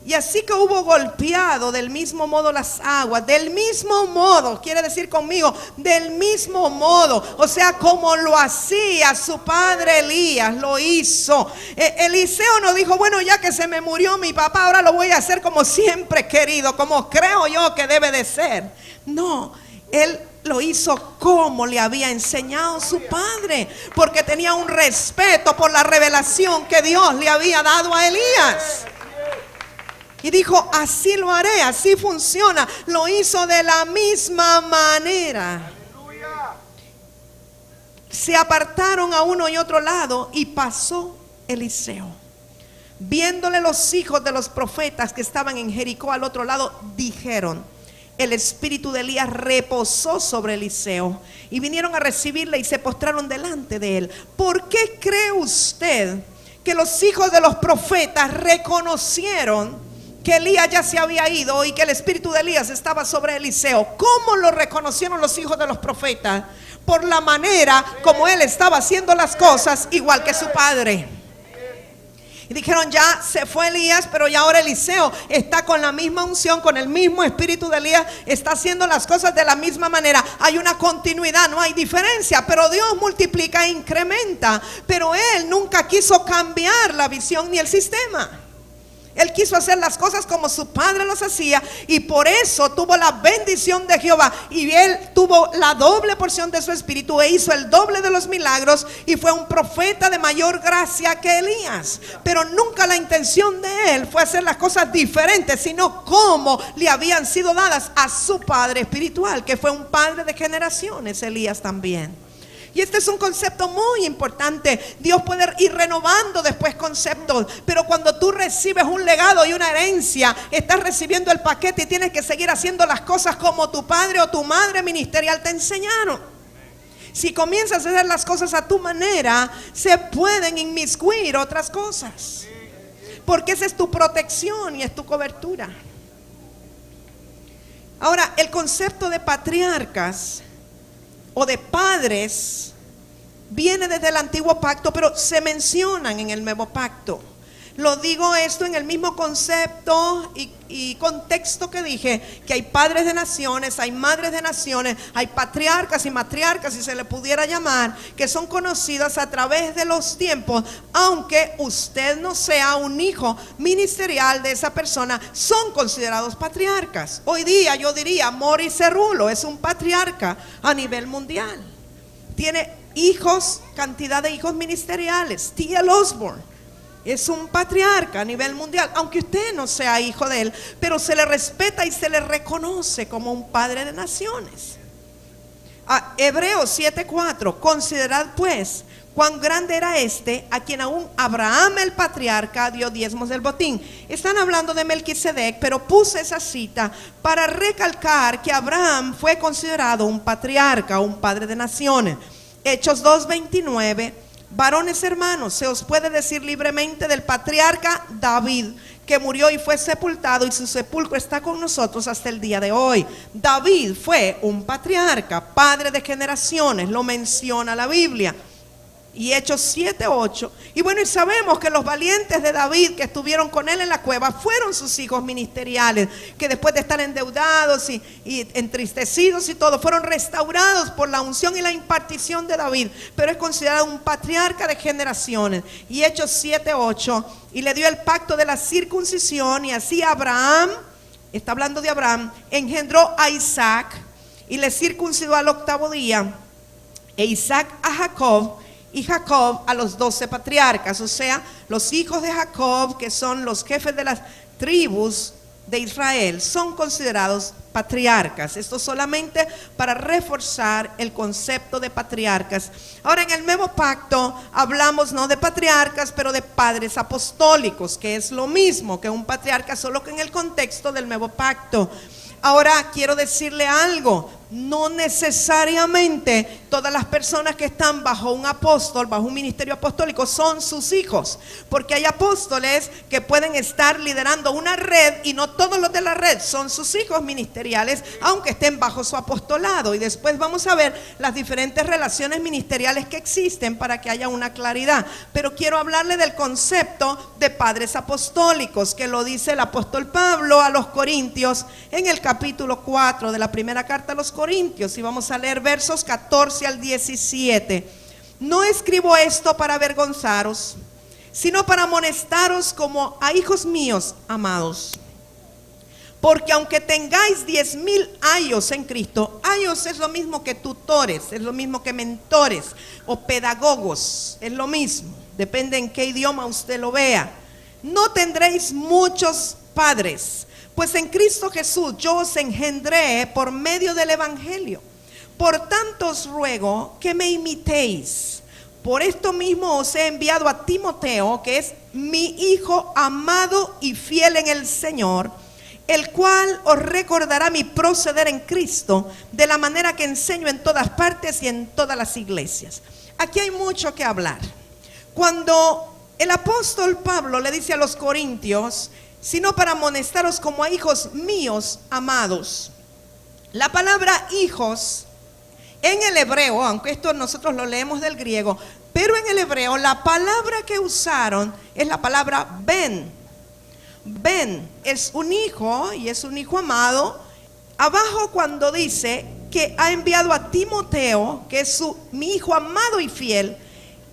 Y así que hubo golpeado del mismo modo las aguas, del mismo modo, quiere decir conmigo, del mismo modo, o sea, como lo hacía su padre Elías, lo hizo. Eliseo no dijo, bueno, ya que se me murió mi papá, ahora lo voy a hacer como siempre he querido, como creo yo que debe de ser. No, él lo hizo como le había enseñado su padre, porque tenía un respeto por la revelación que Dios le había dado a Elías. Y dijo, así lo haré, así funciona. Lo hizo de la misma manera. Se apartaron a uno y otro lado y pasó Eliseo. Viéndole los hijos de los profetas que estaban en Jericó al otro lado, dijeron, el espíritu de Elías reposó sobre Eliseo. Y vinieron a recibirle y se postraron delante de él. ¿Por qué cree usted que los hijos de los profetas reconocieron que Elías ya se había ido y que el espíritu de Elías estaba sobre Eliseo? ¿Cómo lo reconocieron los hijos de los profetas? Por la manera como él estaba haciendo las cosas, igual que su padre. Y dijeron, ya se fue Elías, pero ya ahora Eliseo está con la misma unción, con el mismo espíritu de Elías, está haciendo las cosas de la misma manera. Hay una continuidad, no hay diferencia, pero Dios multiplica e incrementa. Pero él nunca quiso cambiar la visión ni el sistema. Él quiso hacer las cosas como su padre los hacía, y por eso tuvo la bendición de Jehová. Y él tuvo la doble porción de su espíritu e hizo el doble de los milagros, y fue un profeta de mayor gracia que Elías. Pero nunca la intención de él fue hacer las cosas diferentes, sino como le habían sido dadas a su padre espiritual, que fue un padre de generaciones, Elías también. Y este es un concepto muy importante. Dios puede ir renovando después conceptos, pero cuando tú recibes un legado y una herencia, estás recibiendo el paquete y tienes que seguir haciendo las cosas como tu padre o tu madre ministerial te enseñaron. Si comienzas a hacer las cosas a tu manera, se pueden inmiscuir otras cosas, porque esa es tu protección y es tu cobertura. Ahora, el concepto de patriarcas o de padres viene desde el antiguo pacto, pero se mencionan en el nuevo pacto. Lo digo esto en el mismo concepto y contexto que dije, que hay padres de naciones, hay madres de naciones, hay patriarcas y matriarcas, si se le pudiera llamar, que son conocidas a través de los tiempos. Aunque usted no sea un hijo ministerial de esa persona, son considerados patriarcas. Hoy día yo diría, Morris Cerullo es un patriarca a nivel mundial. Tiene hijos, cantidad de hijos ministeriales. T.L. Osborne es un patriarca a nivel mundial, aunque usted no sea hijo de él, pero se le respeta y se le reconoce como un padre de naciones. Hebreos 7:4, considerad pues cuán grande era este, a quien aún Abraham el patriarca dio diezmos del botín. Están hablando de Melquisedec, pero puse esa cita para recalcar que Abraham fue considerado un patriarca, un padre de naciones. Hechos 2:29, varones hermanos, se os puede decir libremente del patriarca David, que murió y fue sepultado, y su sepulcro está con nosotros hasta el día de hoy. David fue un patriarca, padre de generaciones, lo menciona la Biblia. Y Hechos 7:8. Y bueno, y sabemos que los valientes de David que estuvieron con él en la cueva fueron sus hijos ministeriales, que después de estar endeudados y entristecidos y todo, fueron restaurados por la unción y la impartición de David. Pero es considerado un patriarca de generaciones. Y Hechos 7:8. Y le dio el pacto de la circuncisión, y así Abraham, está hablando de Abraham, engendró a Isaac y le circuncidó al 8º día, e Isaac a Jacob, y Jacob a los 12 patriarcas. O sea, los hijos de Jacob, que son los jefes de las tribus de Israel, son considerados patriarcas. Esto solamente para reforzar el concepto de patriarcas. Ahora, en el nuevo pacto hablamos no de patriarcas, pero de padres apostólicos, que es lo mismo que un patriarca, solo que en el contexto del nuevo pacto. Ahora quiero decirle algo, No necesariamente todas las personas que están bajo un apóstol, bajo un ministerio apostólico, son sus hijos, porque hay apóstoles que pueden estar liderando una red y no todos los de la red son sus hijos ministeriales, aunque estén bajo su apostolado. Y después vamos a ver las diferentes relaciones ministeriales que existen para que haya una claridad. Pero quiero hablarle del concepto de padres apostólicos, que lo dice el apóstol Pablo a los Corintios en el capítulo 4 de la primera carta a los Corintios, y vamos a leer versos 14 al 17. No escribo esto para avergonzaros, sino para amonestaros como a hijos míos amados. Porque aunque tengáis 10,000 años en Cristo, años es lo mismo que tutores, es lo mismo que mentores o pedagogos, es lo mismo, depende en qué idioma usted lo vea. No tendréis muchos padres, pues en Cristo Jesús yo os engendré por medio del Evangelio. Por tanto os ruego que me imitéis. Por esto mismo os he enviado a Timoteo, que es mi hijo amado y fiel en el Señor, el cual os recordará mi proceder en Cristo, de la manera que enseño en todas partes y en todas las iglesias. Aquí hay mucho que hablar. Cuando el apóstol Pablo le dice a los corintios, sino para amonestaros como a hijos míos amados. La palabra hijos en el hebreo, aunque esto nosotros lo leemos del griego, pero en el hebreo la palabra que usaron es la palabra ben. Ben es un hijo y es un hijo amado. Abajo cuando dice que ha enviado a Timoteo, que es mi hijo amado y fiel,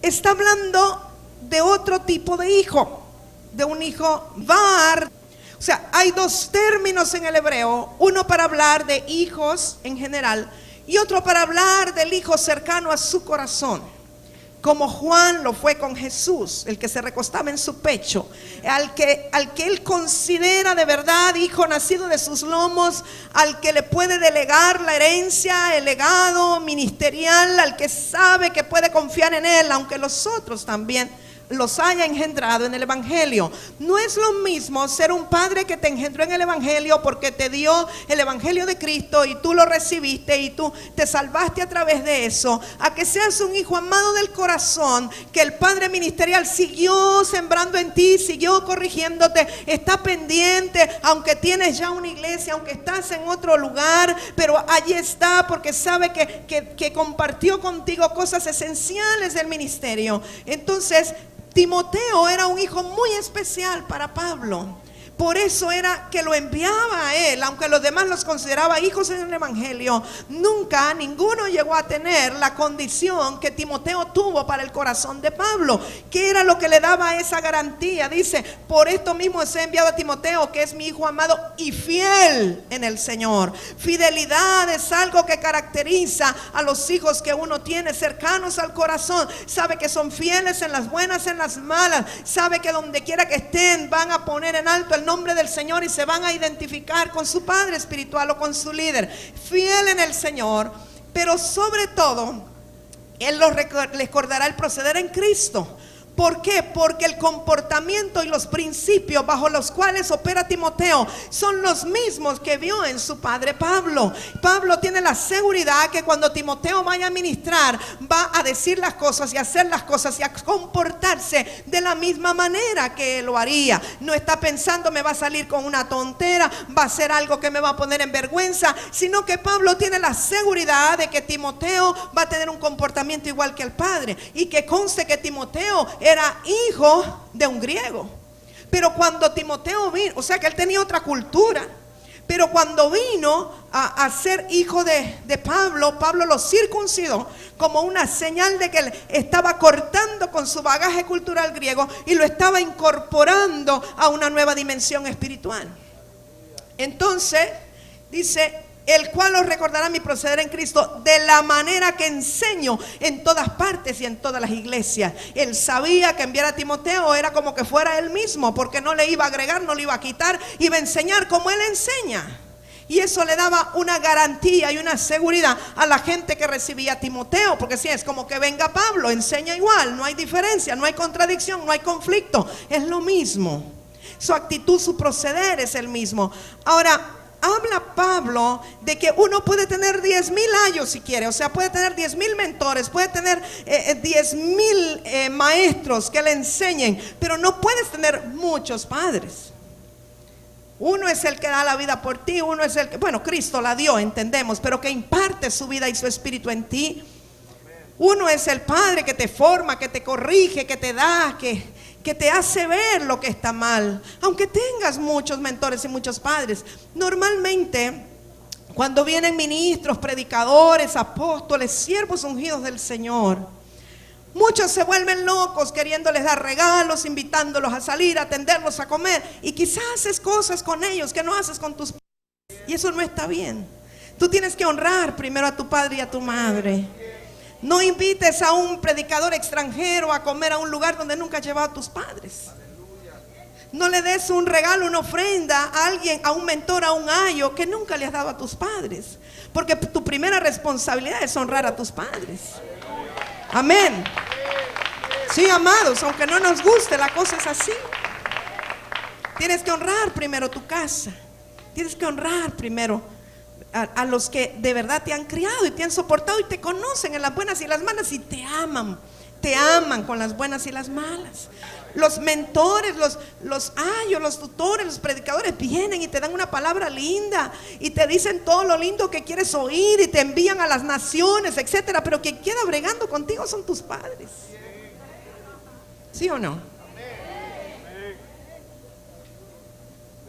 está hablando de otro tipo de hijo, de un hijo var. O sea, hay dos términos en el hebreo, uno para hablar de hijos en general y otro para hablar del hijo cercano a su corazón, como Juan lo fue con Jesús, el que se recostaba en su pecho, al que él considera de verdad hijo nacido de sus lomos, al que le puede delegar la herencia, el legado ministerial, al que sabe que puede confiar en él, aunque los otros también los haya engendrado en el Evangelio. No es lo mismo ser un padre que te engendró en el Evangelio porque te dio el Evangelio de Cristo y tú lo recibiste y tú te salvaste a través de eso, a que seas un hijo amado del corazón, que el padre ministerial siguió sembrando en ti, siguió corrigiéndote, está pendiente, aunque tienes ya una iglesia, aunque estás en otro lugar, pero allí está porque sabe que compartió contigo cosas esenciales del ministerio. Entonces Timoteo era un hijo muy especial para Pablo. Por eso era que lo enviaba a él, aunque los demás los consideraba hijos en el Evangelio. Nunca ninguno llegó a tener la condición que Timoteo tuvo para el corazón de Pablo. ¿Qué era lo que le daba esa garantía? Dice, por esto mismo os he enviado a Timoteo, que es mi hijo amado y fiel en el Señor. Fidelidad es algo que caracteriza a los hijos que uno tiene cercanos al corazón. Sabe que son fieles en las buenas, en las malas. Sabe que donde quiera que estén van a poner en alto el nombre del Señor y se van a identificar con su padre espiritual o con su líder. Fiel en el Señor, pero sobre todo Él les recordará el proceder en Cristo. ¿Por qué? Porque el comportamiento y los principios bajo los cuales opera Timoteo son los mismos que vio en su padre Pablo. Pablo tiene la seguridad que cuando Timoteo vaya a ministrar, va a decir las cosas y a hacer las cosas y a comportarse de la misma manera que él lo haría. No está pensando me va a salir con una tontera, va a hacer algo que me va a poner en vergüenza, sino que Pablo tiene la seguridad de que Timoteo va a tener un comportamiento igual que el padre, y que conste que Timoteo era hijo de un griego. Pero cuando Timoteo vino, o sea que él tenía otra cultura, pero cuando vino a ser hijo de Pablo, Pablo lo circuncidó como una señal de que él estaba cortando con su bagaje cultural griego y lo estaba incorporando a una nueva dimensión espiritual. Entonces dice, el cual os recordará mi proceder en Cristo, de la manera que enseño en todas partes y en todas las iglesias. Él sabía que enviar a Timoteo era como que fuera él mismo, porque no le iba a agregar, no le iba a quitar, iba a enseñar como él enseña. Y eso le daba una garantía y una seguridad a la gente que recibía a Timoteo, porque si es como que venga Pablo, enseña igual, no hay diferencia, no hay contradicción, no hay conflicto, es lo mismo. Su actitud, su proceder es el mismo. Ahora, habla Pablo de que uno puede tener 10,000 años si quiere, o sea, puede tener 10,000 mentores, puede tener 10,000 maestros que le enseñen, pero no puedes tener muchos padres. Uno es el que da la vida por ti, uno es el que, bueno, Cristo la dio, entendemos, pero que imparte su vida y su espíritu en ti. Uno es el padre que te forma, que te corrige, que te da, que te hace ver lo que está mal. Aunque tengas muchos mentores y muchos padres, normalmente cuando vienen ministros, predicadores, apóstoles, siervos ungidos del Señor, muchos se vuelven locos queriéndoles dar regalos, invitándolos a salir, a atenderlos a comer, y quizás haces cosas con ellos que no haces con tus padres, y eso no está bien. Tú tienes que honrar primero a tu padre y a tu madre. No invites a un predicador extranjero a comer a un lugar donde nunca has llevado a tus padres. No le des un regalo, una ofrenda a alguien, a un mentor, a un ayo que nunca le has dado a tus padres, porque tu primera responsabilidad es honrar a tus padres. Amén. Sí, amados, aunque no nos guste, la cosa es así. Tienes que honrar primero tu casa. Tienes que honrar primero a los que de verdad te han criado y te han soportado y te conocen en las buenas y las malas y te aman con las buenas y las malas. Los mentores, los ayos, los tutores, los predicadores vienen y te dan una palabra linda y te dicen todo lo lindo que quieres oír y te envían a las naciones, etcétera, pero quien queda bregando contigo son tus padres. ¿Sí o no?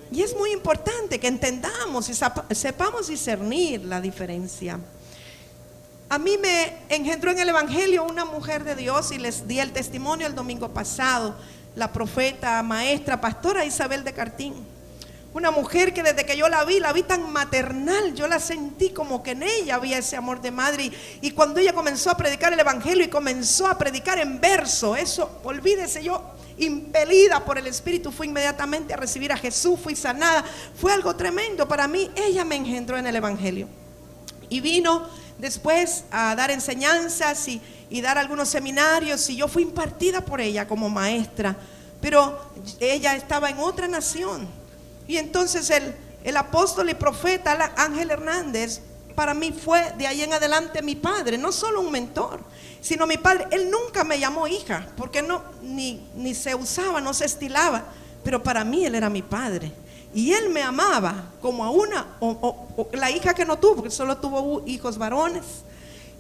Y es muy importante que entendamos y sepamos discernir la diferencia. A mí me engendró en el Evangelio una mujer de Dios y les di el testimonio el domingo pasado, la profeta, maestra, pastora Isabel de Cartín. Una mujer que desde que yo la vi tan maternal, yo la sentí como que en ella había ese amor de madre. Y cuando ella comenzó a predicar el Evangelio y comenzó a predicar en verso, eso, olvídese, yo impelida por el Espíritu fui inmediatamente a recibir a Jesús, fui sanada. Fue algo tremendo para mí. Ella me engendró en el Evangelio y vino después a dar enseñanzas y dar algunos seminarios, y yo fui impartida por ella como maestra, pero ella estaba en otra nación. Y entonces el apóstol y profeta Ángel Hernández para mí fue de ahí en adelante mi padre, no solo un mentor, sino mi padre. Él nunca me llamó hija, porque ni se usaba, no se estilaba, pero para mí él era mi padre. Y él me amaba como a la hija que no tuvo, porque solo tuvo hijos varones.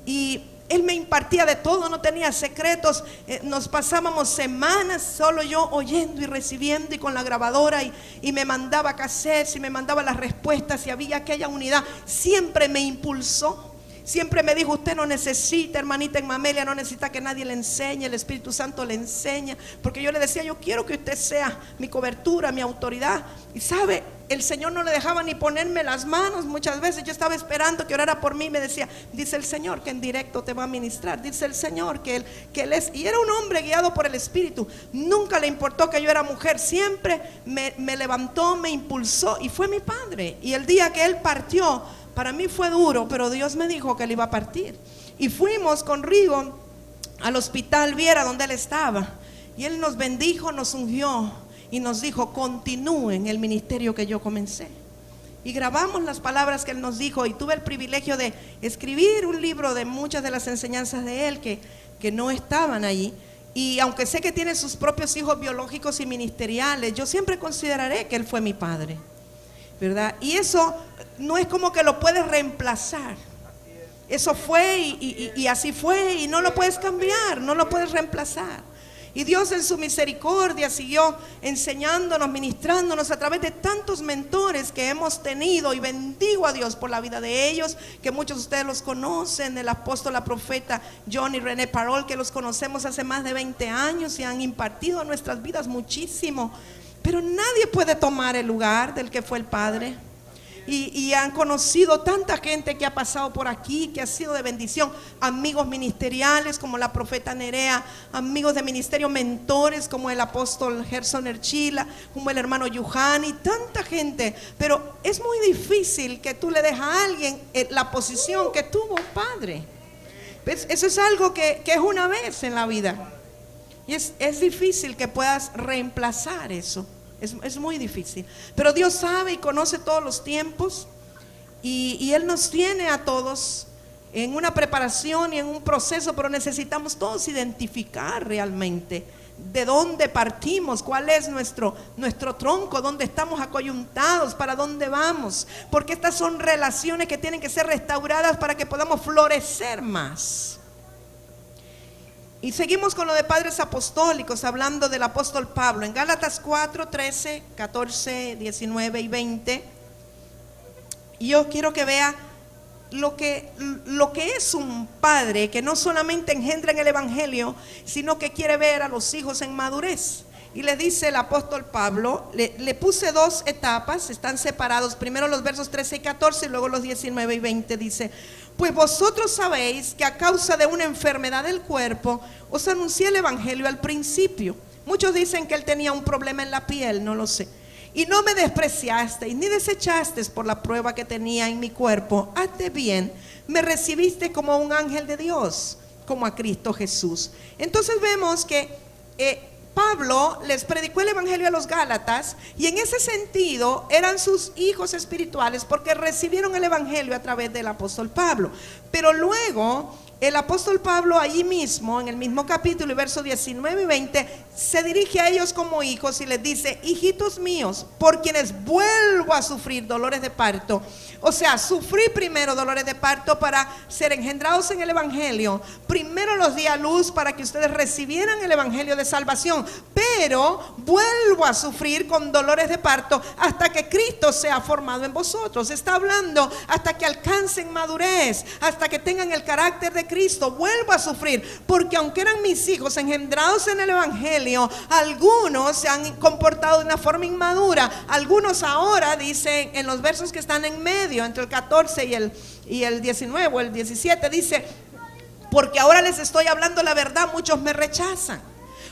Y él me impartía de todo, no tenía secretos. Nos pasábamos semanas solo yo oyendo y recibiendo y con la grabadora, y me mandaba cassettes y me mandaba las respuestas y había aquella unidad. Siempre me impulsó. Siempre me dijo: usted no necesita, hermanita en Mamelia, no necesita que nadie le enseñe, el Espíritu Santo le enseña. Porque yo le decía: yo quiero que usted sea mi cobertura, mi autoridad. Y sabe, el Señor no le dejaba ni ponerme las manos. Muchas veces yo estaba esperando que orara por mí y me decía: dice el Señor que en directo te va a ministrar, dice el Señor que él es. Y era un hombre guiado por el Espíritu. Nunca le importó que yo era mujer, siempre me levantó, me impulsó, y fue mi padre. Y el día que él partió, para mí fue duro, pero Dios me dijo que él iba a partir. Y fuimos con Rigo al hospital Viera, donde él estaba. Y él nos bendijo, nos ungió y nos dijo: continúen el ministerio que yo comencé. Y grabamos las palabras que él nos dijo. Y tuve el privilegio de escribir un libro de muchas de las enseñanzas de él que no estaban allí. Y aunque sé que tiene sus propios hijos biológicos y ministeriales, yo siempre consideraré que él fue mi padre, ¿verdad? Y eso no es como que lo puedes reemplazar. Eso fue y así fue, y no lo puedes cambiar, no lo puedes reemplazar. Y Dios en su misericordia siguió enseñándonos, ministrándonos a través de tantos mentores que hemos tenido, y bendigo a Dios por la vida de ellos, que muchos de ustedes los conocen: el apóstol, la profeta John y René Parol, que los conocemos hace más de 20 años y han impartido en nuestras vidas muchísimo. Pero nadie puede tomar el lugar del que fue el Padre. Y han conocido tanta gente que ha pasado por aquí, que ha sido de bendición. Amigos ministeriales como la profeta Nerea, amigos de ministerio, mentores como el apóstol Gerson Erchila, como el hermano Yuhani, tanta gente. Pero es muy difícil que tú le dejes a alguien la posición que tuvo un padre. ¿Ves? Eso es algo que es una vez en la vida. Y es difícil que puedas reemplazar eso. Es muy difícil. Pero Dios sabe y conoce todos los tiempos, y Él nos tiene a todos en una preparación y en un proceso, pero necesitamos todos identificar realmente de dónde partimos, cuál es nuestro tronco, dónde estamos acoyuntados, para dónde vamos, porque estas son relaciones que tienen que ser restauradas para que podamos florecer más. Y seguimos con lo de padres apostólicos, hablando del apóstol Pablo en Gálatas 4, 13, 14, 19 y 20. Y yo quiero que vea lo que es un padre que no solamente engendra en el evangelio, sino que quiere ver a los hijos en madurez. Y le dice el apóstol Pablo, le puse dos etapas, están separados, primero los versos 13 y 14 y luego los 19 y 20. Dice: pues vosotros sabéis que a causa de una enfermedad del cuerpo os anuncié el evangelio al principio. Muchos dicen que él tenía un problema en la piel, no lo sé. Y no me despreciasteis ni desechasteis por la prueba que tenía en mi cuerpo. Hazte bien, me recibiste como a un ángel de Dios, como a Cristo Jesús. Entonces vemos que Pablo les predicó el evangelio a los Gálatas, y en ese sentido eran sus hijos espirituales porque recibieron el evangelio a través del apóstol Pablo. Pero luego el apóstol Pablo, allí mismo en el mismo capítulo y versos 19 y 20, se dirige a ellos como hijos y les dice: hijitos míos, por quienes vuelvo a sufrir dolores de parto. O sea, sufrí primero dolores de parto para ser engendrados en el evangelio. Primero los di a luz para que ustedes recibieran el evangelio de salvación, pero vuelvo a sufrir con dolores de parto hasta que Cristo sea formado en vosotros. Está hablando hasta que alcancen madurez, hasta que tengan el carácter de Cristo. Vuelvo a sufrir, porque aunque eran mis hijos engendrados en el evangelio, algunos se han comportado de una forma inmadura. Algunos ahora, dicen en los versos que están en medio, entre el 14 y el 19 o el 17, dice: porque ahora les estoy hablando la verdad, muchos me rechazan.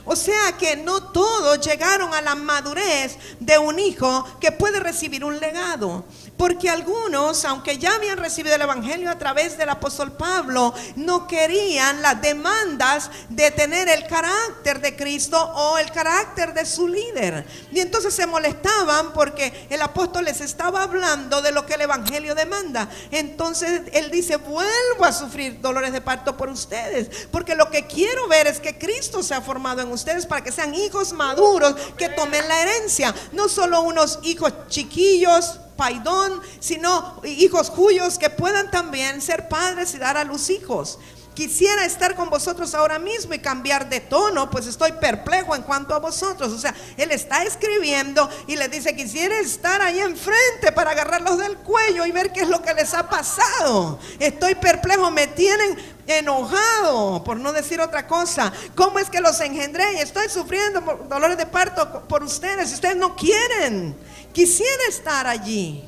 O sea que no todos llegaron a la madurez de un hijo que puede recibir un legado. Porque algunos, aunque ya habían recibido el evangelio a través del apóstol Pablo, no querían las demandas de tener el carácter de Cristo o el carácter de su líder. Y entonces se molestaban porque el apóstol les estaba hablando de lo que el evangelio demanda. Entonces él dice: vuelvo a sufrir dolores de parto por ustedes, porque lo que quiero ver es que Cristo se ha formado en ustedes para que sean hijos maduros que tomen la herencia. No solo unos hijos chiquillos, paidón, sino hijos cuyos que puedan también ser padres y dar a luz hijos. Quisiera estar con vosotros ahora mismo y cambiar de tono, pues estoy perplejo en cuanto a vosotros. O sea, él está escribiendo y les dice: quisiera estar ahí enfrente para agarrarlos del cuello y ver qué es lo que les ha pasado. Estoy perplejo, me tienen enojado, por no decir otra cosa. ¿Cómo es que los engendré y estoy sufriendo dolores de parto por ustedes? Ustedes no quieren. Quisiera estar allí,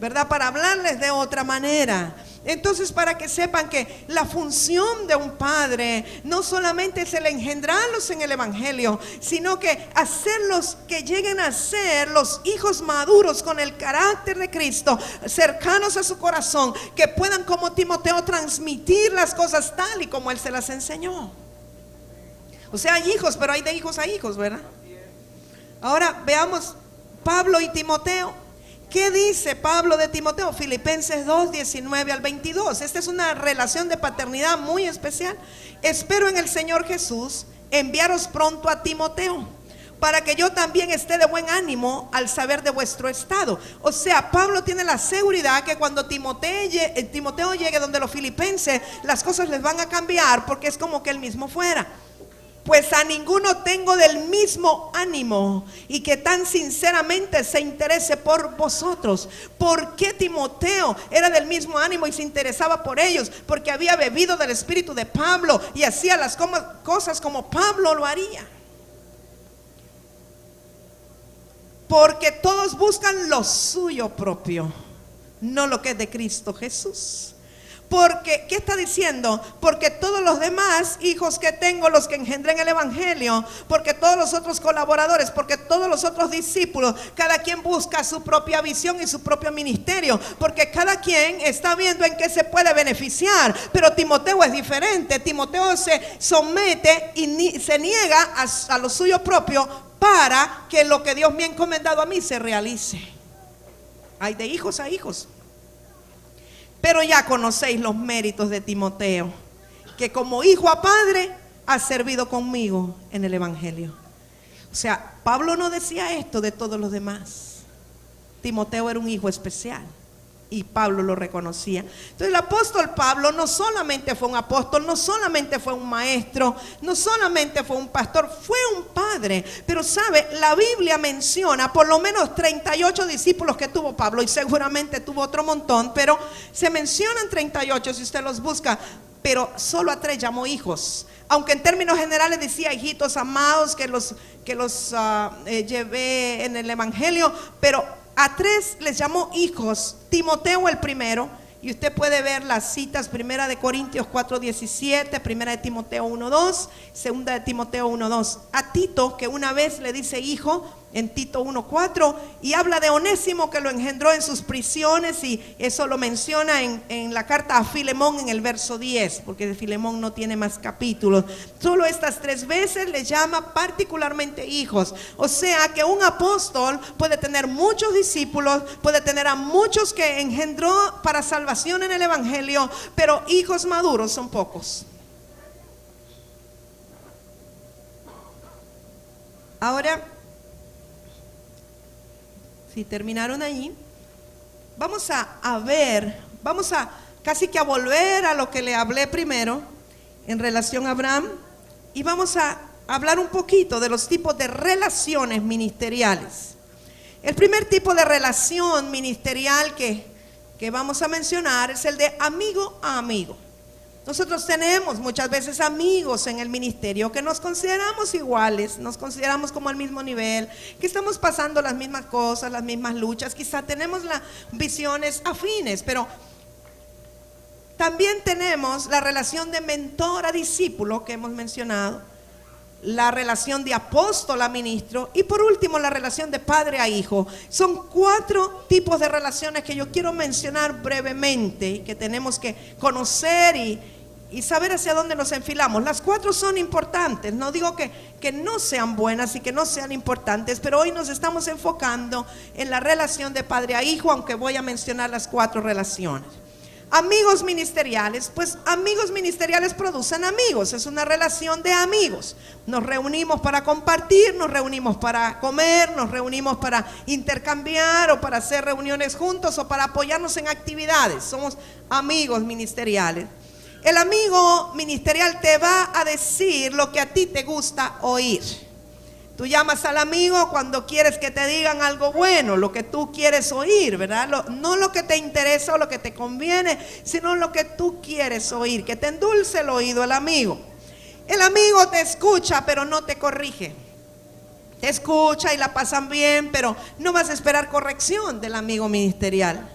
¿verdad? Para hablarles de otra manera. Entonces, para que sepan que la función de un padre no solamente es el engendrarlos en el evangelio, sino que hacerlos que lleguen a ser los hijos maduros con el carácter de Cristo, cercanos a su corazón, que puedan, como Timoteo, transmitir las cosas tal y como él se las enseñó. O sea, hay hijos, pero hay de hijos a hijos, ¿verdad? Ahora veamos Pablo y Timoteo. ¿Qué dice Pablo de Timoteo? Filipenses 2, 19 al 22. Esta es una relación de paternidad muy especial. Espero en el Señor Jesús enviaros pronto a Timoteo, para que yo también esté de buen ánimo al saber de vuestro estado. O sea, Pablo tiene la seguridad que cuando Timoteo llegue donde los filipenses, las cosas les van a cambiar, porque es como que él mismo fuera. Pues a ninguno tengo del mismo ánimo y que tan sinceramente se interese por vosotros. ¿Por qué Timoteo era del mismo ánimo y se interesaba por ellos? Porque había bebido del espíritu de Pablo y hacía las cosas como Pablo lo haría. Porque todos buscan lo suyo propio, no lo que es de Cristo Jesús. Porque, ¿qué está diciendo? Porque todos los demás hijos que tengo, los que engendré en el evangelio, porque todos los otros colaboradores, porque todos los otros discípulos, cada quien busca su propia visión y su propio ministerio, porque cada quien está viendo en qué se puede beneficiar. Pero Timoteo es diferente. Timoteo se somete y se niega a lo suyo propio para que lo que Dios me ha encomendado a mí se realice. Hay de hijos a hijos. Pero ya conocéis los méritos de Timoteo, que como hijo a padre ha servido conmigo en el evangelio. O sea, Pablo no decía esto de todos los demás. Timoteo era un hijo especial y Pablo lo reconocía. Entonces el apóstol Pablo no solamente fue un apóstol, no solamente fue un maestro, no solamente fue un pastor, fue un padre. Pero sabe, la Biblia menciona por lo menos 38 discípulos que tuvo Pablo, y seguramente tuvo otro montón, pero se mencionan 38 si usted los busca. Pero solo a 3 llamó hijos, aunque en términos generales decía hijitos amados que los llevé en el evangelio, pero a 3 les llamó hijos. Timoteo el primero, y usted puede ver las citas: 1 de Corintios 4:17, 1 de Timoteo 1:2, 2 de Timoteo 1:2. A Tito, que una vez le dice hijo en Tito 1:4, y habla de Onésimo, que lo engendró en sus prisiones, y eso lo menciona en la carta a Filemón en el verso 10, porque Filemón no tiene más capítulos. Solo estas 3 veces le llama particularmente hijos. O sea que un apóstol puede tener muchos discípulos, puede tener a muchos que engendró para salvación en el evangelio, pero hijos maduros son pocos. Ahora, si terminaron allí, vamos a ver, vamos a casi que a volver a lo que le hablé primero en relación a Abraham, y vamos a hablar un poquito de los tipos de relaciones ministeriales. El primer tipo de relación ministerial que vamos a mencionar es el de amigo a amigo. Nosotros tenemos muchas veces amigos en el ministerio que nos consideramos iguales, nos consideramos como al mismo nivel, que estamos pasando las mismas cosas, las mismas luchas, quizá tenemos las visiones afines, pero también tenemos la relación de mentor a discípulo que hemos mencionado, la relación de apóstol a ministro, y por último la relación de padre a hijo. Son 4 tipos de relaciones que yo quiero mencionar brevemente y que tenemos que conocer y saber hacia dónde nos enfilamos. Las 4 son importantes, no digo que no sean buenas y que no sean importantes, pero hoy nos estamos enfocando en la relación de padre a hijo, aunque voy a mencionar las 4 relaciones. Amigos ministeriales, pues amigos ministeriales producen amigos, es una relación de amigos. Nos reunimos para compartir, nos reunimos para comer, nos reunimos para intercambiar o para hacer reuniones juntos o para apoyarnos en actividades. Somos amigos ministeriales. El amigo ministerial te va a decir lo que a ti te gusta oír. Tú llamas al amigo cuando quieres que te digan algo bueno, lo que tú quieres oír, ¿verdad? No lo que te interesa o lo que te conviene, sino lo que tú quieres oír, que te endulce el oído el amigo. El amigo te escucha, pero no te corrige. Te escucha y la pasan bien, pero no vas a esperar corrección del amigo ministerial.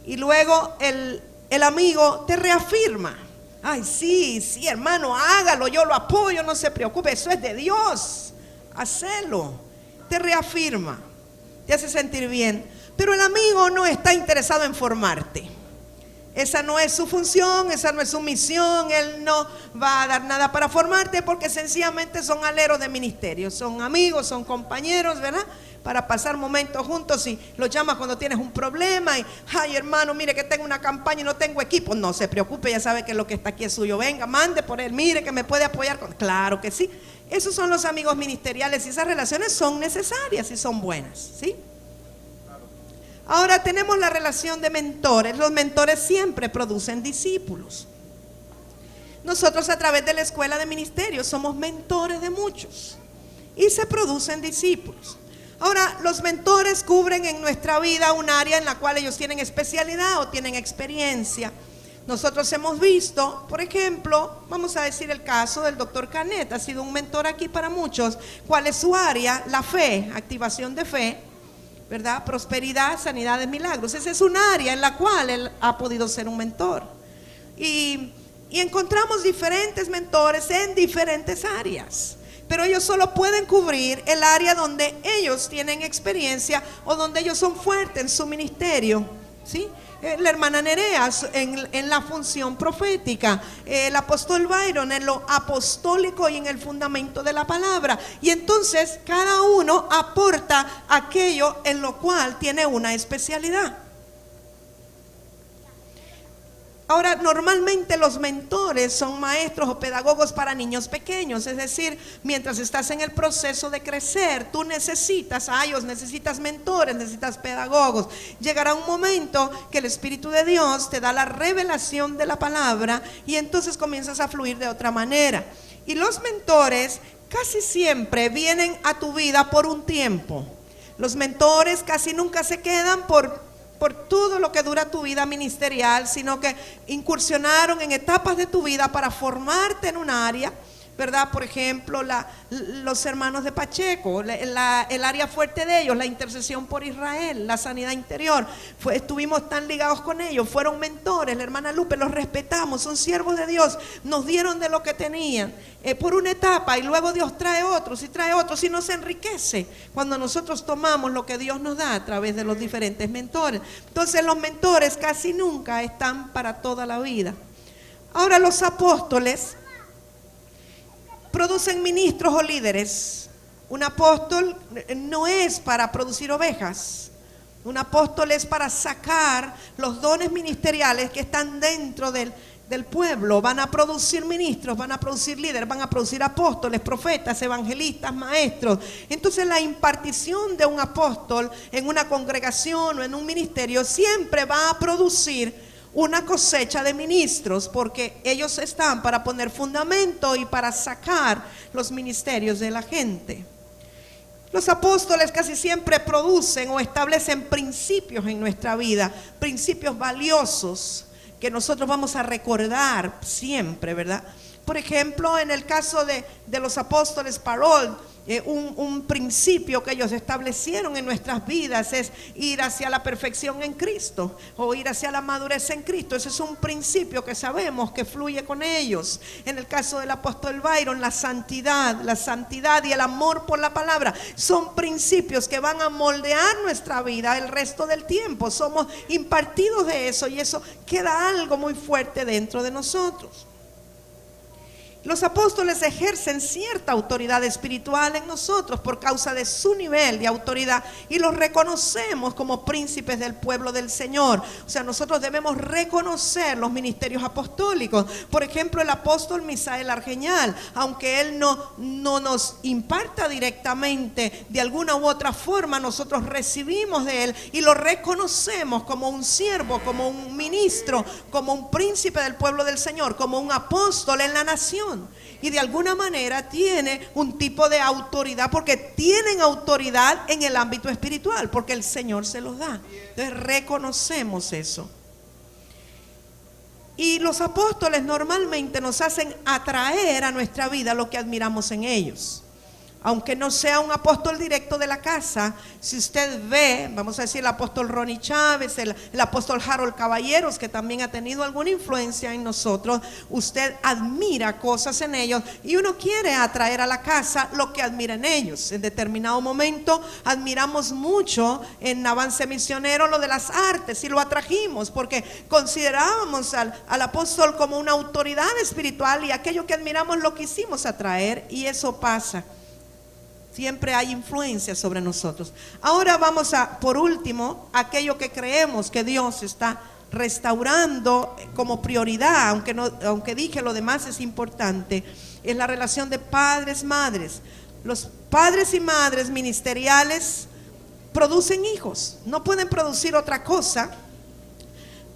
Y luego el amigo te reafirma. Ay, sí, hermano, hágalo, yo lo apoyo, no se preocupe, eso es de Dios. Hacelo, te reafirma, te hace sentir bien. Pero el amigo no está interesado en formarte. Esa no es su función, esa no es su misión. Él no va a dar nada para formarte, porque sencillamente son aleros de ministerio, son amigos, son compañeros, ¿verdad? Para pasar momentos juntos, y los llamas cuando tienes un problema y, ay hermano, mire que tengo una campaña y no tengo equipo. No se preocupe, ya sabe que lo que está aquí es suyo. Venga, mande por él, mire que me puede apoyar. Claro que sí. Esos son los amigos ministeriales, y esas relaciones son necesarias y son buenas, ¿sí? Ahora tenemos la relación de mentores. Los mentores siempre producen discípulos. Nosotros a través de la escuela de ministerio somos mentores de muchos y se producen discípulos. Ahora, los mentores cubren en nuestra vida un área en la cual ellos tienen especialidad o tienen experiencia. Nosotros hemos visto, por ejemplo, vamos a decir el caso del doctor Canet, ha sido un mentor aquí para muchos. ¿Cuál es su área? La fe, activación de fe, ¿verdad? Prosperidad, sanidades, milagros. Esa es un área en la cual él ha podido ser un mentor. Y encontramos diferentes mentores en diferentes áreas, pero ellos solo pueden cubrir el área donde ellos tienen experiencia o donde ellos son fuertes en su ministerio, ¿sí? la hermana Nerea en la función profética, el apóstol Byron en lo apostólico y en el fundamento de la palabra. Y entonces cada uno aporta aquello en lo cual tiene una especialidad. Ahora, normalmente los mentores son maestros o pedagogos para niños pequeños, es decir, mientras estás en el proceso de crecer, tú necesitas a ellos, necesitas mentores, necesitas pedagogos. Llegará un momento que el Espíritu de Dios te da la revelación de la palabra y entonces comienzas a fluir de otra manera. Y los mentores casi siempre vienen a tu vida por un tiempo. Los mentores casi nunca se quedan por todo lo que dura tu vida ministerial, sino que incursionaron en etapas de tu vida para formarte en un área, ¿verdad? Por ejemplo, los hermanos de Pacheco, el área fuerte de ellos, la intercesión por Israel, la sanidad interior, estuvimos tan ligados con ellos, fueron mentores. La hermana Lupe, los respetamos, son siervos de Dios, nos dieron de lo que tenían por una etapa, y luego Dios trae otros y nos enriquece cuando nosotros tomamos lo que Dios nos da a través de los diferentes mentores. Entonces los mentores casi nunca están para toda la vida. Ahora, los apóstoles producen ministros o líderes. Un apóstol no es para producir ovejas. Un apóstol es para sacar los dones ministeriales que están dentro del pueblo. Van a producir ministros, van a producir líderes, van a producir apóstoles, profetas, evangelistas, maestros. Entonces la impartición de un apóstol en una congregación o en un ministerio siempre va a producir una cosecha de ministros, porque ellos están para poner fundamento y para sacar los ministerios de la gente. Los apóstoles casi siempre producen o establecen principios en nuestra vida, principios valiosos que nosotros vamos a recordar siempre, ¿verdad? Por ejemplo, en el caso de los apóstoles Parol, un principio que ellos establecieron en nuestras vidas es ir hacia la perfección en Cristo, o ir hacia la madurez en Cristo. Ese es un principio que sabemos que fluye con ellos. En el caso del apóstol Byron, la santidad y el amor por la palabra son principios que van a moldear nuestra vida el resto del tiempo. Somos impartidos de eso y eso queda algo muy fuerte dentro de nosotros. Los apóstoles ejercen cierta autoridad espiritual en nosotros por causa de su nivel de autoridad, y los reconocemos como príncipes del pueblo del Señor. O sea, nosotros debemos reconocer los ministerios apostólicos. Por ejemplo, el apóstol Misael Argeñal, aunque él no nos imparta directamente, de alguna u otra forma nosotros recibimos de él y lo reconocemos como un siervo, como un ministro, como un príncipe del pueblo del Señor, como un apóstol en la nación. Y de alguna manera tiene un tipo de autoridad, porque tienen autoridad en el ámbito espiritual, porque el Señor se los da. Entonces reconocemos eso. Y los apóstoles normalmente nos hacen atraer a nuestra vida lo que admiramos en ellos. Aunque no sea un apóstol directo de la casa, si usted ve, vamos a decir, el apóstol Ronnie Chávez, el apóstol Harold Caballeros, que también ha tenido alguna influencia en nosotros, usted admira cosas en ellos y uno quiere atraer a la casa lo que admira en ellos. En determinado momento admiramos mucho en Avance Misionero lo de las artes y lo atrajimos porque considerábamos al apóstol como una autoridad espiritual, y aquello que admiramos lo quisimos atraer, y eso pasa. Siempre hay influencia sobre nosotros. Ahora vamos por último, aquello que creemos que Dios está restaurando como prioridad, aunque dije lo demás es importante, es la relación de padres-madres. Los padres y madres ministeriales producen hijos, no pueden producir otra cosa.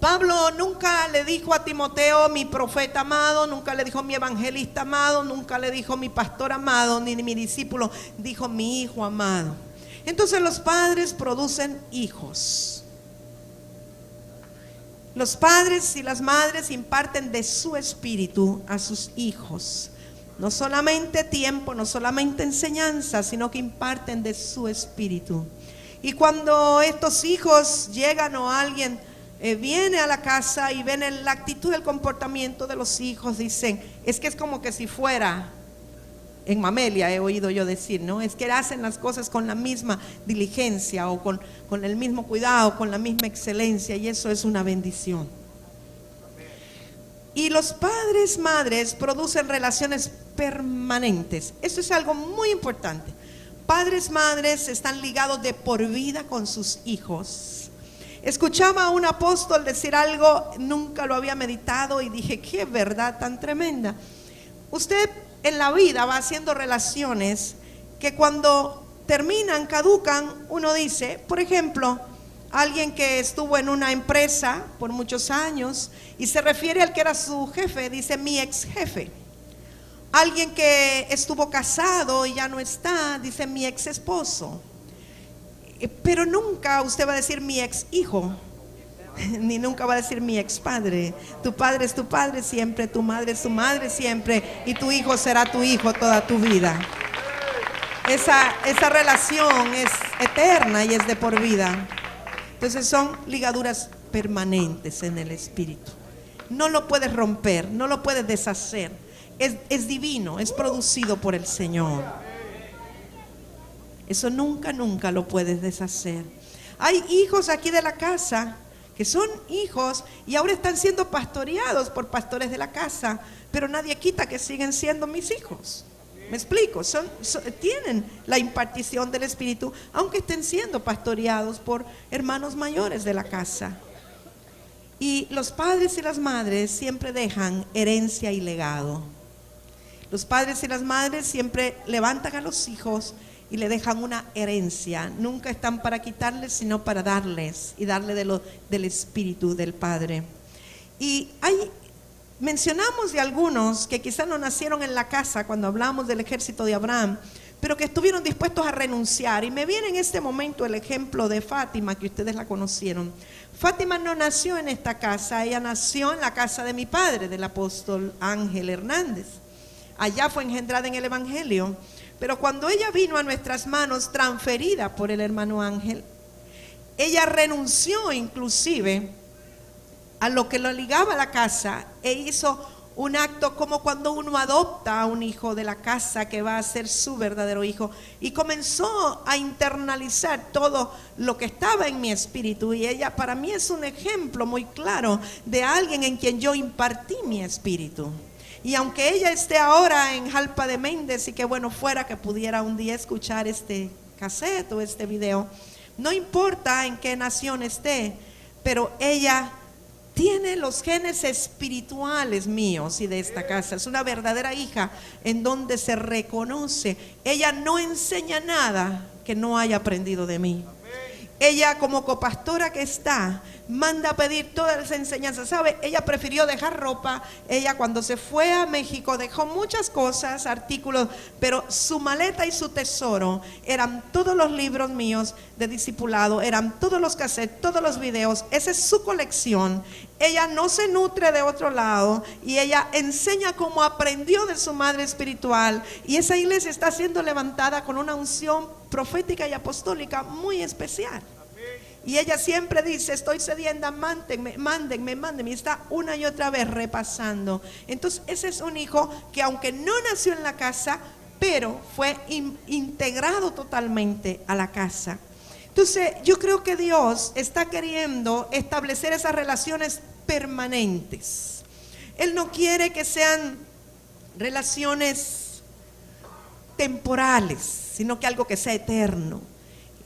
Pablo nunca le dijo a Timoteo mi profeta amado, nunca le dijo mi evangelista amado, nunca le dijo mi pastor amado, ni mi discípulo, dijo mi hijo amado. Entonces los padres producen hijos. Los padres y las madres imparten de su espíritu a sus hijos. No solamente tiempo, no solamente enseñanza, sino que imparten de su espíritu. Y cuando estos hijos llegan o alguien viene a la casa y ven la actitud, el comportamiento de los hijos, dicen, es que es como que si fuera en Mamelia he oído yo decir, ¿no? Es que hacen las cosas con la misma diligencia o con el mismo cuidado, con la misma excelencia, y eso es una bendición. Y los padres, madres producen relaciones permanentes. Esto es algo muy importante. Padres, madres están ligados de por vida con sus hijos. Escuchaba a un apóstol decir algo, nunca lo había meditado y dije, qué verdad tan tremenda. Usted en la vida va haciendo relaciones que cuando terminan, caducan, uno dice, por ejemplo, alguien que estuvo en una empresa por muchos años y se refiere al que era su jefe, dice mi ex jefe. Alguien que estuvo casado y ya no está, dice mi ex esposo. Pero nunca usted va a decir mi ex hijo, ni nunca va a decir mi ex padre. Tu padre es tu padre siempre, tu madre es tu madre siempre, y tu hijo será tu hijo toda tu vida. Esa relación es eterna y es de por vida. Entonces son ligaduras permanentes en el espíritu. No lo puedes romper, no lo puedes deshacer. Es divino, es producido por el Señor. Eso nunca lo puedes deshacer. Hay hijos aquí de la casa que son hijos y ahora están siendo pastoreados por pastores de la casa, pero nadie quita que siguen siendo mis hijos. ¿Me explico? Tienen la impartición del Espíritu, aunque estén siendo pastoreados por hermanos mayores de la casa. Y los padres y las madres siempre dejan herencia y legado. Los padres y las madres siempre levantan a los hijos y le dejan una herencia. Nunca están para quitarles, sino para darles y darle del Espíritu del Padre. Y mencionamos de algunos que quizás no nacieron en la casa cuando hablamos del ejército de Abraham, pero que estuvieron dispuestos a renunciar. Y me viene en este momento el ejemplo de Fátima, que ustedes la conocieron. Fátima no nació en esta casa, ella nació en la casa de mi padre, del apóstol Ángel Hernández. Allá fue engendrada en el Evangelio. Pero cuando ella vino a nuestras manos, transferida por el hermano Ángel, ella renunció inclusive a lo que lo ligaba a la casa e hizo un acto como cuando uno adopta a un hijo de la casa que va a ser su verdadero hijo, y comenzó a internalizar todo lo que estaba en mi espíritu. Y ella para mí es un ejemplo muy claro de alguien en quien yo impartí mi espíritu. Y aunque ella esté ahora en Jalpa de Méndez, y que bueno fuera que pudiera un día escuchar este cassette o este video, no importa en qué nación esté, pero ella tiene los genes espirituales míos y de esta casa. Es una verdadera hija en donde se reconoce. Ella no enseña nada que no haya aprendido de mí. Ella, como copastora que está, manda a pedir todas las enseñanzas. ¿Sabe? Ella prefirió dejar ropa. Ella, cuando se fue a México, dejó muchas cosas, artículos, pero su maleta y su tesoro eran todos los libros míos de discipulado, eran todos los cassettes, todos los videos. Esa es su colección. Ella no se nutre de otro lado y ella enseña cómo aprendió de su madre espiritual. Y esa iglesia está siendo levantada con una unción profética y apostólica muy especial. Y ella siempre dice, estoy sedienta, mándenme, y está una y otra vez repasando. Entonces ese es un hijo que aunque no nació en la casa, pero fue integrado totalmente a la casa. Entonces yo creo que Dios está queriendo establecer esas relaciones permanentes. Él no quiere que sean relaciones temporales, sino que algo que sea eterno.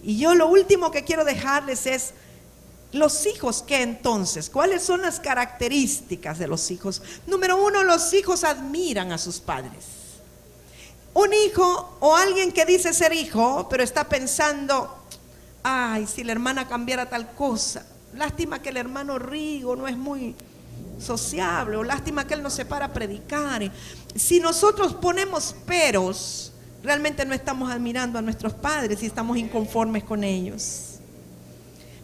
Y yo lo último que quiero dejarles es los hijos. ¿Qué entonces? ¿Cuáles son las características de los hijos? Número uno, los hijos admiran a sus padres. Un hijo o alguien que dice ser hijo, pero está pensando, ay, si la hermana cambiara tal cosa, lástima que el hermano Rigo no es muy sociable, o lástima que él no se para a predicar. Si nosotros ponemos peros, realmente no estamos admirando a nuestros padres y estamos inconformes con ellos.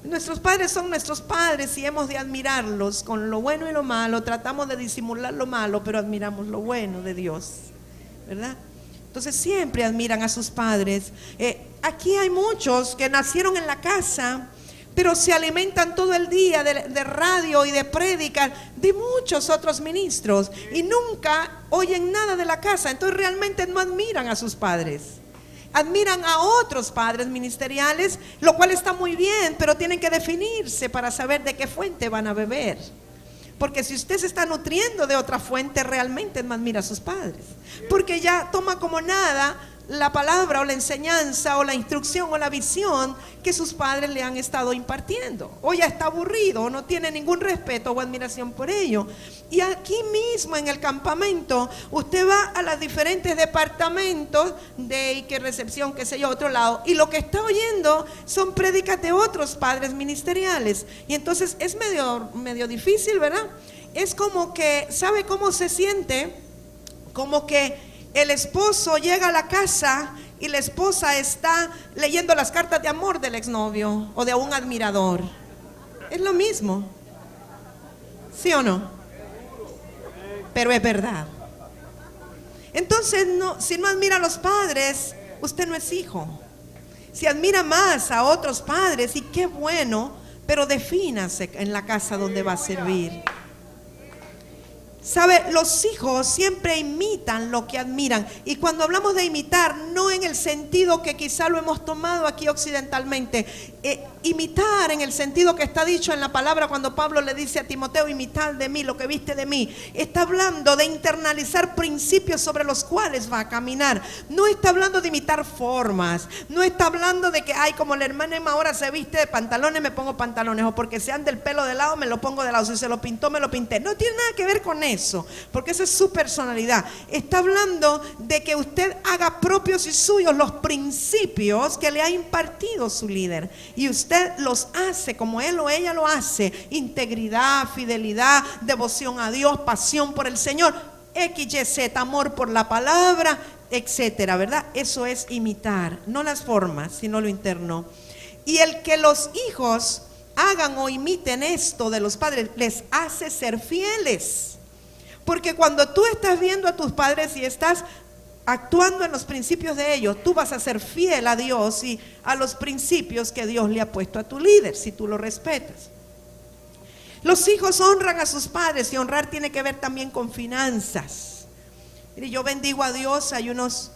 Nuestros padres son nuestros padres y hemos de admirarlos con lo bueno y lo malo. Tratamos de disimular lo malo, pero admiramos lo bueno de Dios, ¿verdad? Entonces siempre admiran a sus padres. Aquí hay muchos que nacieron en la casa, pero se alimentan todo el día de radio y de prédicas de muchos otros ministros y nunca oyen nada de la casa. Entonces realmente no admiran a sus padres, admiran a otros padres ministeriales, lo cual está muy bien, pero tienen que definirse para saber de qué fuente van a beber. Porque si usted se está nutriendo de otra fuente, realmente no admira a sus padres, porque ya toma como nada la palabra o la enseñanza o la instrucción o la visión que sus padres le han estado impartiendo, o ya está aburrido o no tiene ningún respeto o admiración por ello. Y aquí mismo en el campamento usted va a los diferentes departamentos de que recepción, qué sé yo, otro lado, y lo que está oyendo son prédicas de otros padres ministeriales, y entonces es medio difícil, ¿verdad? Es como que, ¿sabe cómo se siente? Como que el esposo llega a la casa y la esposa está leyendo las cartas de amor del exnovio o de un admirador. Es lo mismo, ¿sí o no? Pero es verdad. Entonces, si no admira a los padres, usted no es hijo. Si admira más a otros padres, y qué bueno, pero defínase en la casa donde va a servir. ¿Sabe? Los hijos siempre imitan lo que admiran. Y cuando hablamos de imitar, no en el sentido que quizá lo hemos tomado aquí occidentalmente. Imitar en el sentido que está dicho en la palabra cuando Pablo le dice a Timoteo: imitad de mí lo que viste de mí. Está hablando de internalizar principios sobre los cuales va a caminar. No está hablando de imitar formas. No está hablando de que, ay, como la hermana Emma ahora se viste de pantalones, me pongo pantalones. O porque se anda el pelo de lado, me lo pongo de lado. Si se lo pintó, me lo pinté. No tiene nada que ver con eso, porque esa es su personalidad. Está hablando de que usted haga propios y suyos los principios que le ha impartido su líder, y usted los hace como él o ella lo hace: integridad, fidelidad, devoción a Dios, pasión por el Señor, XYZ, amor por la palabra, etcétera, ¿verdad? Eso es imitar, no las formas, sino lo interno. Y el que los hijos hagan o imiten esto de los padres les hace ser fieles. Porque cuando tú estás viendo a tus padres y estás actuando en los principios de ellos, tú vas a ser fiel a Dios y a los principios que Dios le ha puesto a tu líder, si tú lo respetas. Los hijos honran a sus padres, y honrar tiene que ver también con finanzas. Mire, yo bendigo a Dios. Hay unos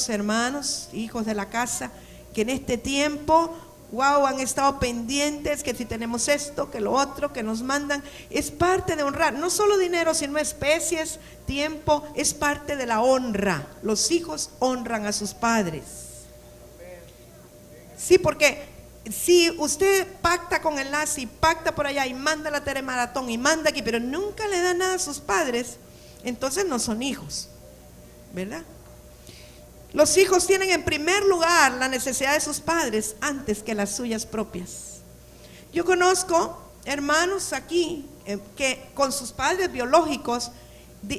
hermanos, hijos de la casa, que en este tiempo, wow, han estado pendientes, que si tenemos esto, que lo otro, que nos mandan. Es parte de honrar, no solo dinero, sino especies, tiempo, es parte de la honra. Los hijos honran a sus padres. Sí, porque si usted pacta con el nazi, pacta por allá y manda la telemaratón y manda aquí, pero nunca le da nada a sus padres, entonces no son hijos, ¿verdad? Los hijos tienen en primer lugar la necesidad de sus padres antes que las suyas propias. Yo conozco hermanos aquí que con sus padres biológicos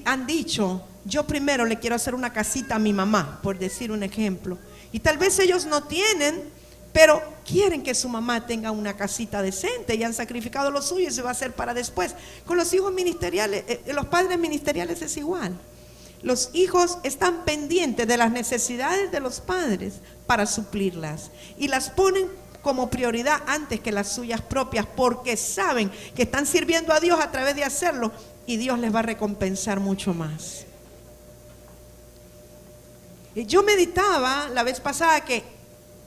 han dicho: yo primero le quiero hacer una casita a mi mamá, por decir un ejemplo. Y tal vez ellos no tienen, pero quieren que su mamá tenga una casita decente y han sacrificado lo suyo y se va a hacer para después. Con los hijos ministeriales, los padres ministeriales es igual. Los hijos están pendientes de las necesidades de los padres para suplirlas y las ponen como prioridad antes que las suyas propias, porque saben que están sirviendo a Dios a través de hacerlo y Dios les va a recompensar mucho más. Yo meditaba la vez pasada que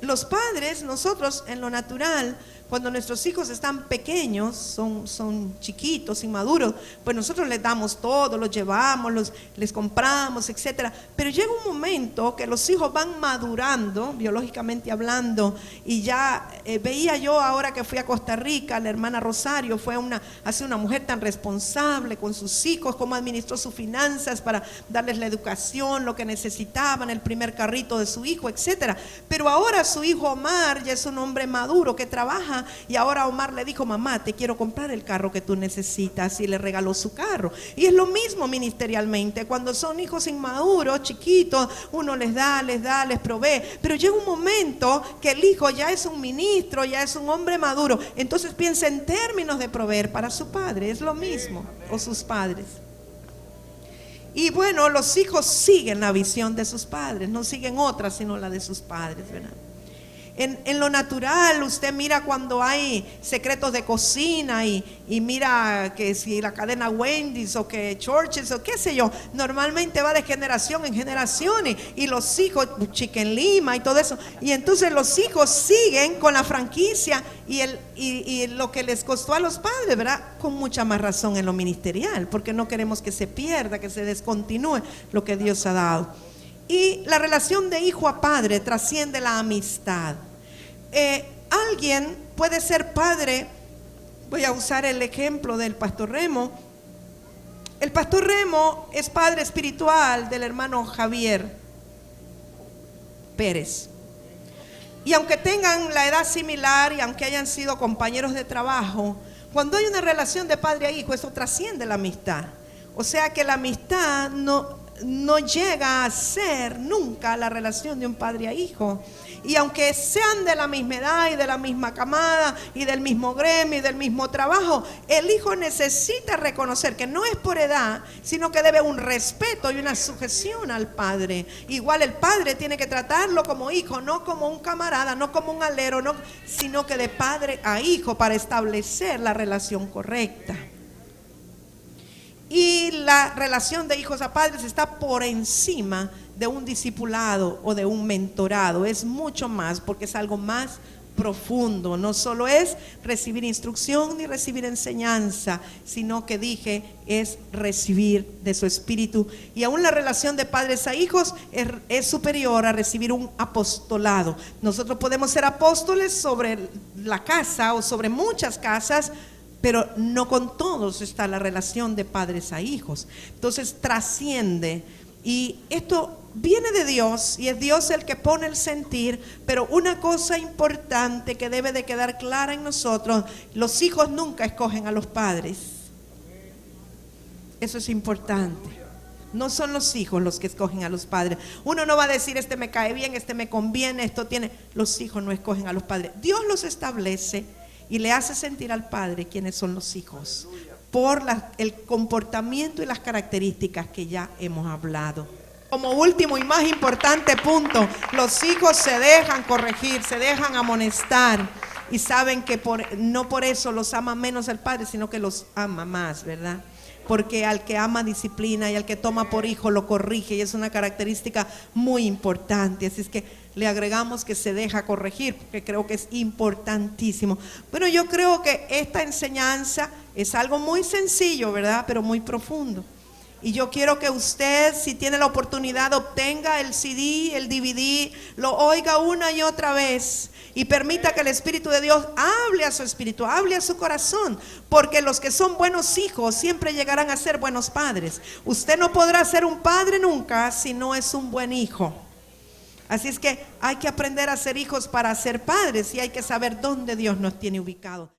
los padres, nosotros en lo natural, cuando nuestros hijos están pequeños, son chiquitos, inmaduros, pues nosotros les damos todo, los llevamos, les compramos, etcétera. Pero llega un momento que los hijos van madurando, biológicamente hablando, y ya veía yo ahora que fui a Costa Rica, la hermana Rosario fue una mujer tan responsable con sus hijos, cómo administró sus finanzas para darles la educación, lo que necesitaban, el primer carrito de su hijo, etcétera. Pero ahora su hijo Omar ya es un hombre maduro que trabaja, y ahora Omar le dijo: mamá, te quiero comprar el carro que tú necesitas, y le regaló su carro. Y es lo mismo ministerialmente, cuando son hijos inmaduros, chiquitos, uno les da, les provee, pero llega un momento que el hijo ya es un ministro, ya es un hombre maduro, entonces piensa en términos de proveer para su padre, es lo mismo, o sus padres. Y bueno, los hijos siguen la visión de sus padres, no siguen otra sino la de sus padres, ¿verdad? En lo natural, usted mira cuando hay secretos de cocina y mira que si la cadena Wendy's o que Churches o qué sé yo, normalmente va de generación en generación y los hijos, Chicken Lima y todo eso. Y entonces los hijos siguen con la franquicia y lo que les costó a los padres, ¿verdad? Con mucha más razón en lo ministerial, porque no queremos que se pierda, que se descontinúe lo que Dios ha dado. Y la relación de hijo a padre trasciende la amistad. Alguien puede ser padre. Voy a usar el ejemplo del pastor Remo. El pastor Remo es padre espiritual del hermano Javier Pérez. Y aunque tengan la edad similar y aunque hayan sido compañeros de trabajo, cuando hay una relación de padre a hijo, eso trasciende la amistad. O sea que la amistad no llega a ser nunca la relación de un padre a hijo. Y aunque sean de la misma edad y de la misma camada y del mismo gremio y del mismo trabajo, el hijo necesita reconocer que no es por edad, sino que debe un respeto y una sujeción al padre. Igual el padre tiene que tratarlo como hijo, no como un camarada, no como un alero, no, sino que de padre a hijo para establecer la relación correcta. Y la relación de hijos a padres está por encima de un discipulado o de un mentorado. Es mucho más, porque es algo más profundo. No solo es recibir instrucción ni recibir enseñanza, sino que dije es recibir de su espíritu. Y aún la relación de padres a hijos es superior a recibir un apostolado. Nosotros podemos ser apóstoles sobre la casa o sobre muchas casas, pero no con todos está la relación de padres a hijos. Entonces trasciende, y esto viene de Dios, y es Dios el que pone el sentir. Pero una cosa importante que debe de quedar clara en nosotros: los hijos nunca escogen a los padres. Eso es importante. No son los hijos los que escogen a los padres. Uno no va a decir este me cae bien, este me conviene, esto tiene. Los hijos no escogen a los padres. Dios los establece y le hace sentir al padre quiénes son los hijos, por el comportamiento y las características que ya hemos hablado. Como último y más importante punto, los hijos se dejan corregir, se dejan amonestar, y saben que no por eso los ama menos el padre, sino que los ama más, ¿verdad? Porque al que ama disciplina, y al que toma por hijo lo corrige, y es una característica muy importante. Así es que le agregamos que se deja corregir, porque creo que es importantísimo. Bueno, yo creo que esta enseñanza es algo muy sencillo, ¿verdad? Pero muy profundo. Y yo quiero que usted, si tiene la oportunidad, obtenga el CD, el DVD, lo oiga una y otra vez, y permita que el Espíritu de Dios hable a su espíritu, hable a su corazón. Porque los que son buenos hijos siempre llegarán a ser buenos padres. Usted no podrá ser un padre nunca si no es un buen hijo. Así es que hay que aprender a ser hijos para ser padres, y hay que saber dónde Dios nos tiene ubicados.